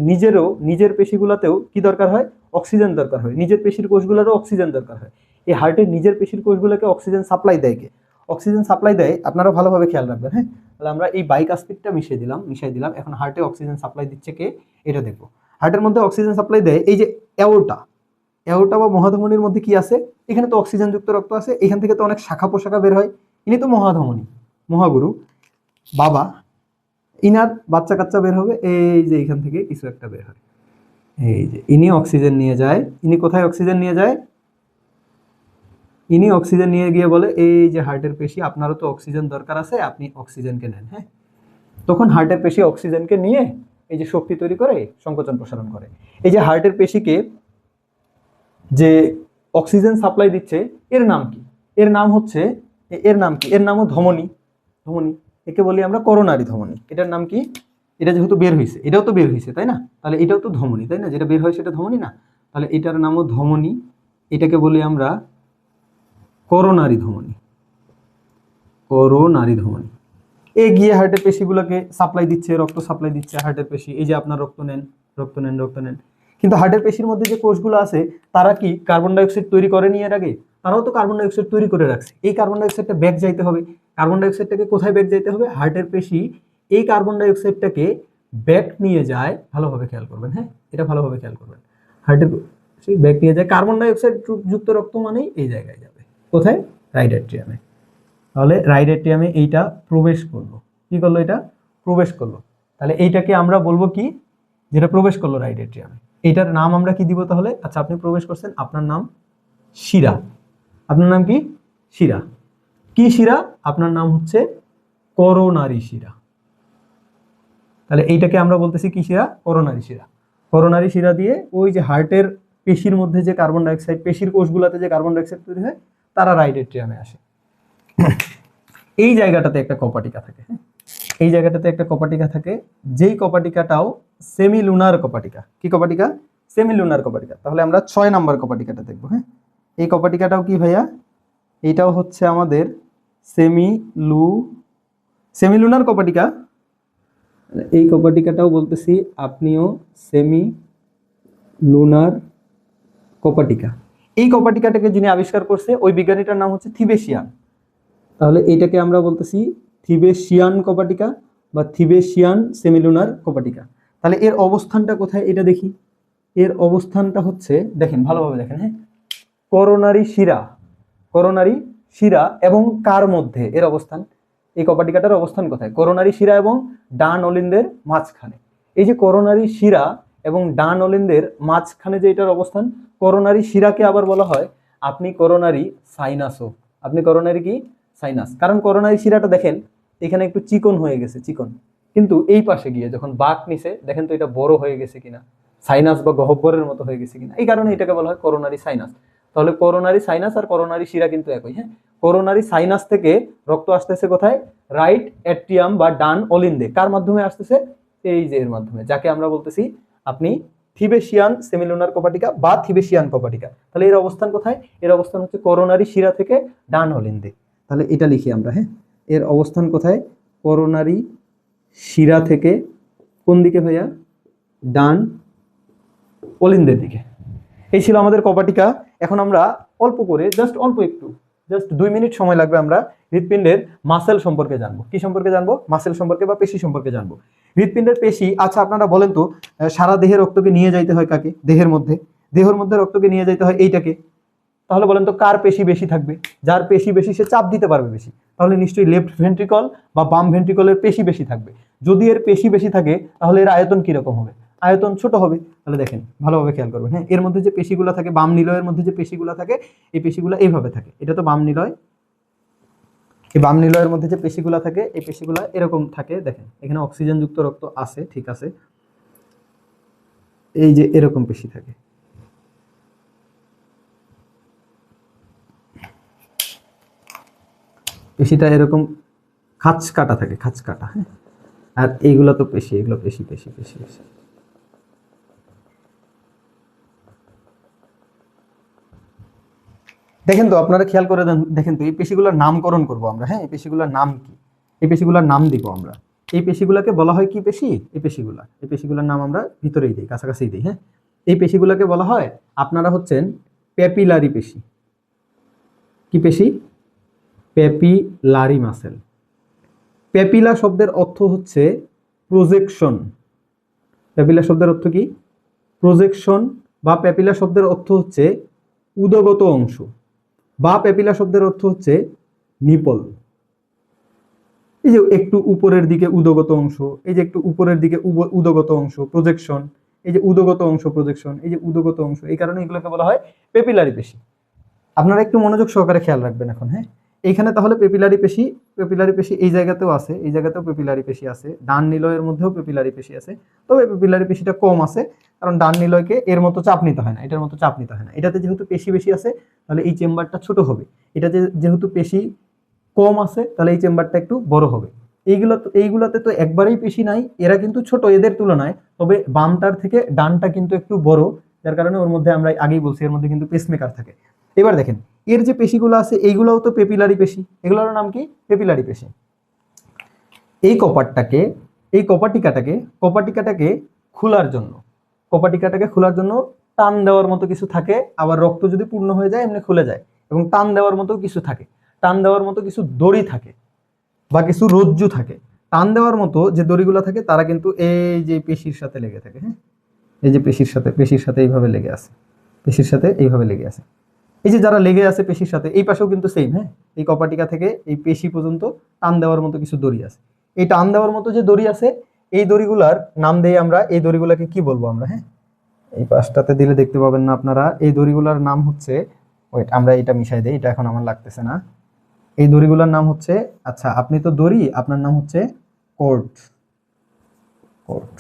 নিজের পেশিগুলোতেও কি দরকার হয়? অক্সিজেন দরকার হয়। নিজের পেশির কোষগুলোরও অক্সিজেন দরকার হয়। এই হার্টের নিজের পেশির কোষগুলোকে অক্সিজেন সাপ্লাই দেয় কে? অক্সিজেন সাপ্লাই দেয়, আপনারা ভালোভাবে খেয়াল রাখবেন। হ্যাঁ, তাহলে আমরা এই বাইকাসপিডটা মিশিয়ে দিলাম। এখন হার্টে অক্সিজেন সাপ্লাই দিচ্ছে কে? এটা দেখবো। হার্টের মধ্যে অক্সিজেন সাপ্লাই দেয় এই যে অ্যাওর্টা বা মহাধমনির মধ্যে কি আছে? এখানে তো অক্সিজেন যুক্ত রক্ত আছে, এখান থেকে তো অনেক শাখা পোশাখা বের হয়। ইনি তো মহাধমনী, মহাগুরু বাবা, ইনার বাচ্চা কাচ্চা বের হবে, এই যে এখান থেকে কিছু একটা বের হয়, এই যে ইনি অক্সিজেন নিয়ে যায়। ইনি কোথায় অক্সিজেন নিয়ে যায়? ইনি অক্সিজেন নিয়ে গিয়ে বলে, এই যে হার্টের পেশি, আপনারও তো অক্সিজেন দরকার আছে, আপনি অক্সিজেনকে নেন। হ্যাঁ, তখন হার্টের পেশি অক্সিজেনকে নিয়ে এই যে শক্তি তৈরি করে সংকোচন প্রসারণ করে। এই যে হার্টের পেশিকে যে অক্সিজেন সাপ্লাই দিচ্ছে এর নাম কি? এর নাম হচ্ছে, এর নাম কি? এর নামও ধমনী। ধমনী, একে বলি আমরা করোনারি ধমনী। এটার নাম কি? এটা যেহেতু বের হয়েছে, এটাও তো বের হয়েছে তাই না, তাহলে এটাও তো ধমনী তাই না, যেটা বের হয় সেটা ধমনী না, তাহলে এটার নামও ধমনী। এটাকে বলি আমরা করোনারি ধমনী। করোনারি ধমনী। এ গিয়ে হার্টের পেশিগুলোকে সাপ্লাই দিচ্ছে, রক্ত সাপ্লাই দিচ্ছে হার্টের পেশি। এই যে আপনার রক্ত নেন, রক্ত নেন, রক্ত নেন। কিন্তু হার্টের পেশির মধ্যে যে কোষগুলো আছে তারা কি কার্বন ডাইঅক্সাইড তৈরি করেনি এর আগে? তারাও তো কার্বন ডাইঅক্সাইড তৈরি করে রাখছে। এই কার্বন ডাইঅক্সাইডটা ব্যাক যাইতে হবে। কার্বন ডাইঅক্সাইডটাকে কোথায় ব্যাক যাইতে হবে? হার্টের পেশি এই কার্বন ডাইঅক্সাইডটাকে ব্যাক নিয়ে যায়। ভালোভাবে খেয়াল করবেন, হ্যাঁ, এটা ভালোভাবে খেয়াল করবেন। হার্টের পেশি ব্যাক নিয়ে যায়, কার্বন ডাইঅক্সাইড যুক্ত রক্ত মানেই এই জায়গায় যাবে। কোথায়? রাইট এট্রিয়ামে। তাহলে রাইট এট্রিয়ামে এইটা প্রবেশ করলো। কি করলো? এটা প্রবেশ করলো। তাহলে এইটাকে আমরা বলবো কি? যেটা প্রবেশ করলো রাইট এট্রিয়ামে, এইটার নাম আমরা কি দিব তাহলে? আচ্ছা, আপনি প্রবেশ করছেন, আপনার নাম শিরা। আপনার নাম কি? শিরা। কি শিরা? আপনার নাম হচ্ছে করোনারি শিরা। তাহলে এইটাকে আমরা বলতেছি কি শিরা? করোনারি শিরা। করোনারি শিরা দিয়ে ওই যে হার্টের পেশির মধ্যে যে কার্বন ডাইঅক্সাইড, পেশির কোষগুলোতে যে কার্বন ডাইঅক্সাইড তৈরি হয়, তারা রাইট এট্রিয়ামে আসে। এই জায়গাটাতে একটা কপাটিকা থাকে, হ্যাঁ, এই জায়গাটাতে একটা কপাটিকা থাকে, যেই কপাটিকাটাও সেমি লুনার কপাটিকা। কি কপাটিকা? Semi lunar কপাটিকা। তাহলে আমরা 6 নাম্বার কপাটিকাটা দেখবো। হ্যাঁ, এই কপাটিকাটাও কি ভাইয়া? এইটাও হচ্ছে আমাদের সেমি লুনার কপাটিকা। এই কপাটিকাটাও বলতেছি আপনিও সেমি লুনার কপাটিকা। এই কপাটিকাটাকে যিনি আবিষ্কার করছে ওই বিজ্ঞানীটার নাম হচ্ছে থিবেশিয়ান। তাহলে এইটাকে আমরা বলতেছি থিবেশিয়ান কপাটিকা বা থিবেশিয়ান সেমিলুনার কপাটিকা। তাহলে এর অবস্থানটা কোথায় এটা দেখি। এর অবস্থানটা হচ্ছে, দেখেন ভালোভাবে দেখেন, হ্যাঁ, করোনারি শিরা, করোনারি শিরা এবং কার মধ্যে এর অবস্থান? এই কপাটিকাটার অবস্থান কোথায়? করোনারি শিরা এবং ডান অলিন্দের মাঝখানে। এই যে করোনারি শিরা এবং ডান অলিন্দের মাঝখানে যে এটার অবস্থান, করোনারি শিরাকে আবার বলা হয় আপনি করোনারি সাইনাসও। আপনি করোনারি কি? সাইনাস। কারণ করোনারি শিরাটা দেখেন এখানে একটু চিকন হয়ে গেছে, চিকন, কিন্তু এই পাশে গিয়ে যখন বাঁক নিছে দেখেন তো এটা বড় হয়ে গেছে কিনা, সাইনাস বা গহ্বরের মতো হয়ে গেছে কিনা, এই কারণে এটাকে বলা হয় করোনারি সাইনাস। তাহলে করোনারি সাইনাস আর করোনারি শিরা কিন্তু একই। হ্যাঁ, করোনারি সাইনাস থেকে রক্ত আসতেছে কোথায়? রাইট এট্রিয়াম বা ডান অলিন্দে। কার মাধ্যমে আসতেছে? এই যে এর মাধ্যমে, যাকে আমরা বলতেছি আপনি থিবেশিয়ান সেমিলুনার কপাটিকা বা থিবেশিয়ান কপাটিকা। তাহলে এর অবস্থান কোথায়? এর অবস্থান হচ্ছে করোনারি শিরা থেকে ডান অলিন্দে। তাহলে এটা লিখি আমরা, হ্যাঁ, এর অবস্থান কোথায়? করোনারি শিরা থেকে কোন দিকে ভাইয়া? ডান অলিন্দের দিকে। এই ছিল আমাদের কপাটিকা। এখন আমরা অল্প করে, অল্প একটু, 2 মিনিট সময় লাগবে, আমরা হৃৎপিণ্ডের মাসেল সম্পর্কে জানবো। কি সম্পর্কে জানবো? মাসেল সম্পর্কে বা পেশি সম্পর্কে জানবো। হৃৎপিণ্ডের পেশি, আচ্ছা আপনারা বলেন তো, সারা দেহের রক্তকে নিয়ে যাইতে হয় কাকে? দেহের মধ্যে রক্তকে নিয়ে যাইতে হয় এইটাকে। তাহলে বলেন তো কার পেশি বেশি থাকবে? যার পেশি বেশি সে চাপ দিতে পারবে বেশি। তাহলে নিশ্চয়ই লেফট ভেন্ট্রিকল বা বাম ভেন্ট্রিকলের পেশি বেশি থাকবে। যদি এর পেশি বেশি থাকে তাহলে এর আয়তন কিরকম হবে? আয়তন ছোট হবে। তাহলে দেখেন ভালোভাবে খেয়াল করবেন, হ্যাঁ, এর মধ্যে যে পেশিগুলো থাকে, বাম নিলয়ের মধ্যে যে পেশিগুলো থাকে, এই পেশিগুলো এইভাবে থাকে। এটা তো বাম নিলয়। এই বাম নিলয়ের মধ্যে যে পেশিগুলো থাকে, এই পেশিগুলো এরকম থাকে। দেখেন এখানে অক্সিজেন যুক্ত রক্ত আছে, ঠিক আছে, এই যে এরকম পেশি থাকে। পেশিটা এরকম খাঁচ কাটা থাকে, খাঁচ কাটা, হ্যাঁ, আর এইগুলো তো পেশি, এগুলো পেশি পেশি পেশি পেশি। দেখেন তো, আপনারা খেয়াল করে দেখেন তো, এই পেশিগুলোর নামকরণ করব আমরা, হ্যাঁ, এই পেশিগুলোর নাম কি? এই পেশিগুলোর নাম দিব আমরা। এই পেশিগুলোকে বলা হয় কি পেশি? এই পেশিগুলোর নাম আমরা ভিতরেই দিই, কাছাকাছি দিই, হ্যাঁ। এই পেশিগুলোকে বলা হয়, আপনারা হচ্ছেন প্যাপিলারি পেশি। কি পেশি? Papillary muscle. প্যাপিলা শব্দের অর্থ হচ্ছে প্রজেকশন। প্যাপিলা শব্দের অর্থ কি? প্রজেকশন, বা প্যাপিলা শব্দের অর্থ হচ্ছে উদগত অংশ, বা প্যাপিলা শব্দের অর্থ হচ্ছে নিপল। এই যে একটু উপরের দিকে উদগত অংশ, এই যে একটু উপরের দিকে উদগত অংশ, প্রজেকশন, এই যে উদগত অংশ, প্রজেকশন, এই যে উদগত অংশ, এই কারণে এগুলোকে বলা হয় প্যাপিলারি পেশি। আপনারা একটু মনোযোগ সহকারে খেয়াল রাখবেন এখন, হ্যাঁ। এইখানে তাহলে পেপিলারি পেশি এই জায়গাতেও আছে, এই জায়গাতেও পেপিলারি পেশি আছে, ডান নিলয়ের মধ্যেও পেপিলারি পেশি আছে। তবে পেপিলারি পেশিটা কম আছে, কারণ ডান নিলয়কে এর মতো চাপ নিতে হয় না, এটার মতো চাপ নিতে হয় না। এটাতে যেহেতু পেশি বেশি আছে তাহলে এই চেম্বারটা ছোট হবে, এটাতে যেহেতু পেশি কম আছে তাহলে এই চেম্বারটা একটু বড় হবে। এইগুলাতে তো একবারেই পেশি নাই, এরা কিন্তু ছোট এদের তুলনায়, তবে বামটার থেকে ডানটা কিন্তু একটু বড়, যার কারণে ওর মধ্যে আমরা আগেই বলছি এর মধ্যে কিন্তু পেসমেকার থাকে। এবার দেখেন এর যে পেশিগুলো আছে এইগুলোও তো পেপিলারি পেশি, এগুলোর নাম কি? পেপিলারি পেশি। এই কপারটাকে, এই কপাটিকাটাকে খোলার জন্য টান দেওয়ার মতো কিছু থাকে, আবার রক্ত যদি পূর্ণ হয়ে যায় এমনি খুলে যায়, এবং টান দেওয়ার মতো কিছু থাকে, টান দেওয়ার মতো কিছু দড়ি থাকে বা কিছু রজ্জু থাকে। টান দেওয়ার মতো যে দড়িগুলো থাকে তারা কিন্তু এই যে পেশির সাথে লেগে থাকে, হ্যাঁ, এই যে পেশির সাথে এইভাবে লেগে আছে, পেশির সাথে এইভাবে লেগে আছে। এই যে যারা লেগে আছে পেশির সাথে, এই পাশেও কিন্তু সেম, হ্যাঁ, এই কপাটিকা থেকে এই পেশি পর্যন্ত টান দেওয়ার মতো কিছু দড়ি আছে। এই টান দেওয়ার মতো যে দড়ি আছে এই দড়িগুলার নাম দেই আমরা, এই দড়িগুলাকে কি বলবো আমরা? হ্যাঁ, এই পাশটাতে দিলে দেখতে পাবেন না আপনারা, এই দড়িগুলার নাম হচ্ছে, ওয়েট আমরা এটা মিশাই দেই, এটা এখন আমার লাগতেছে না। এই দড়িগুলোর নাম হচ্ছে, আচ্ছা আপনি তো দড়ি, আপনার নাম হচ্ছে কোর্ড। কোর্ড,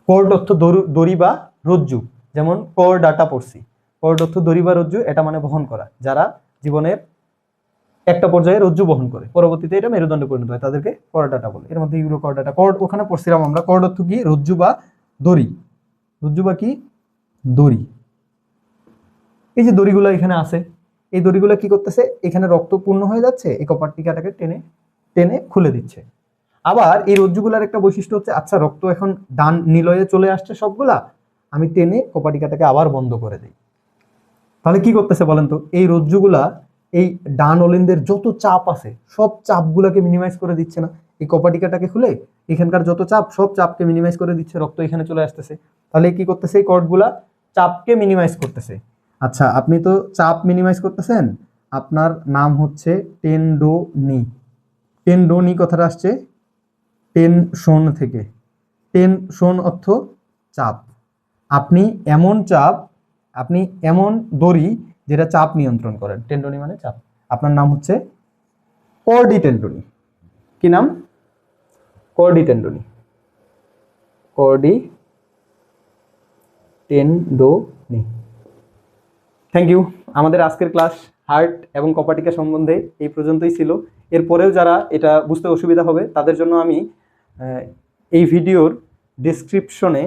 কোর্ড অর্থ দড়ি বা রজ্জু, যেমন করডাটা পড়ছি, কোর্ড অর্থ দড়ি বা রজ্জু, এটা মানে বহন করা, যারা জীবনের একটা পর্যায়ে রজ্জু বহন করে পরবর্তীতে এটা মেরুদণ্ডে পরিণত হয় তাদেরকে করডাটা বলে। এর মধ্যে ইউরো করডাটা, কর্ড ওখানে পড়ছিলাম আমরা। কর্ড অর্থ কি? রজ্জু বা দড়ি, রজ্জু বা কি? দড়ি। এই যে দড়িগুলো এখানে আছে, এই দড়িগুলো কি করতেছে? এখানে রক্ত পূর্ণ হয়ে যাচ্ছে, এই কপাটিকাটাকে টেনে টেনে খুলে দিচ্ছে। আবার এই রজ্জুগুলার একটা বৈশিষ্ট্য হচ্ছে, আচ্ছা রক্ত এখন ডান নিলয়ে চলে আসছে সবগুলা, আমি টেনে কপাটিকাটাকে আবার বন্ধ করে দিই। তাহলে কি করতেছে বলেন তো? এই রজ্জুগুলা এই ডান অলিন্দের যত চাপ আছে সব চাপগুলাকে মিনিমাইজ করে দিচ্ছে না? এই কপাটিকাটাকে খুলে এখানকার যত চাপ, সব চাপকে মিনিমাইজ করে দিচ্ছে, রক্ত এখানে চলে আসতেছে। তাহলে কি করতেছে? এই কর্ডগুলা চাপকে মিনিমাইজ করতেছে। আচ্ছা আপনি তো চাপ মিনিমাইজ করতেছেন, আপনার নাম হচ্ছে টেন্ডোনি। টেন্ডোনি কথাটা আসছে টেনশন থেকে, টেনশন অর্থ চাপ। আপনি এমন চাপ, আপনি এমন দড়ি যেটা চাপ নিয়ন্ত্রণ করেন, টেন্ডনি মানে চাপ, আপনার নাম হচ্ছে কর্ডি টেন্ডনি। কি নাম? Chordae tendineae, chordae tendineae. Thank you. আমাদের আজকের ক্লাস হার্ট এবং কপাটিকা সম্বন্ধে এই পর্যন্তই ছিল। এরপরেও যারা এটা বুঝতে অসুবিধা হবে তাদের জন্য আমি এই ভিডিওর ডেসক্রিপশনে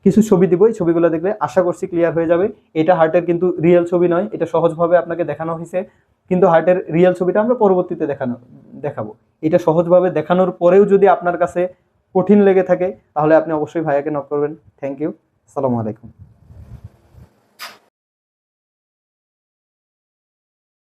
কিছু ছবি দিব, এই ছবিগুলো দেখলে আশা করছি ক্লিয়ার হয়ে যাবে। এটা হার্টের কিন্তু রিয়েল ছবি নয়, এটা সহজভাবে আপনাকে দেখানো হয়েছে, কিন্তু হার্টের রিয়েল ছবিটা আমরা পরবর্তীতে দেখাবো। এটা সহজভাবে দেখানোর পরেও যদি আপনার কাছে কঠিন লেগে থাকে তাহলে আপনি অবশ্যই ভাইয়াকে নক করবেন। থ্যাংক ইউ, আসসালামু আলাইকুম।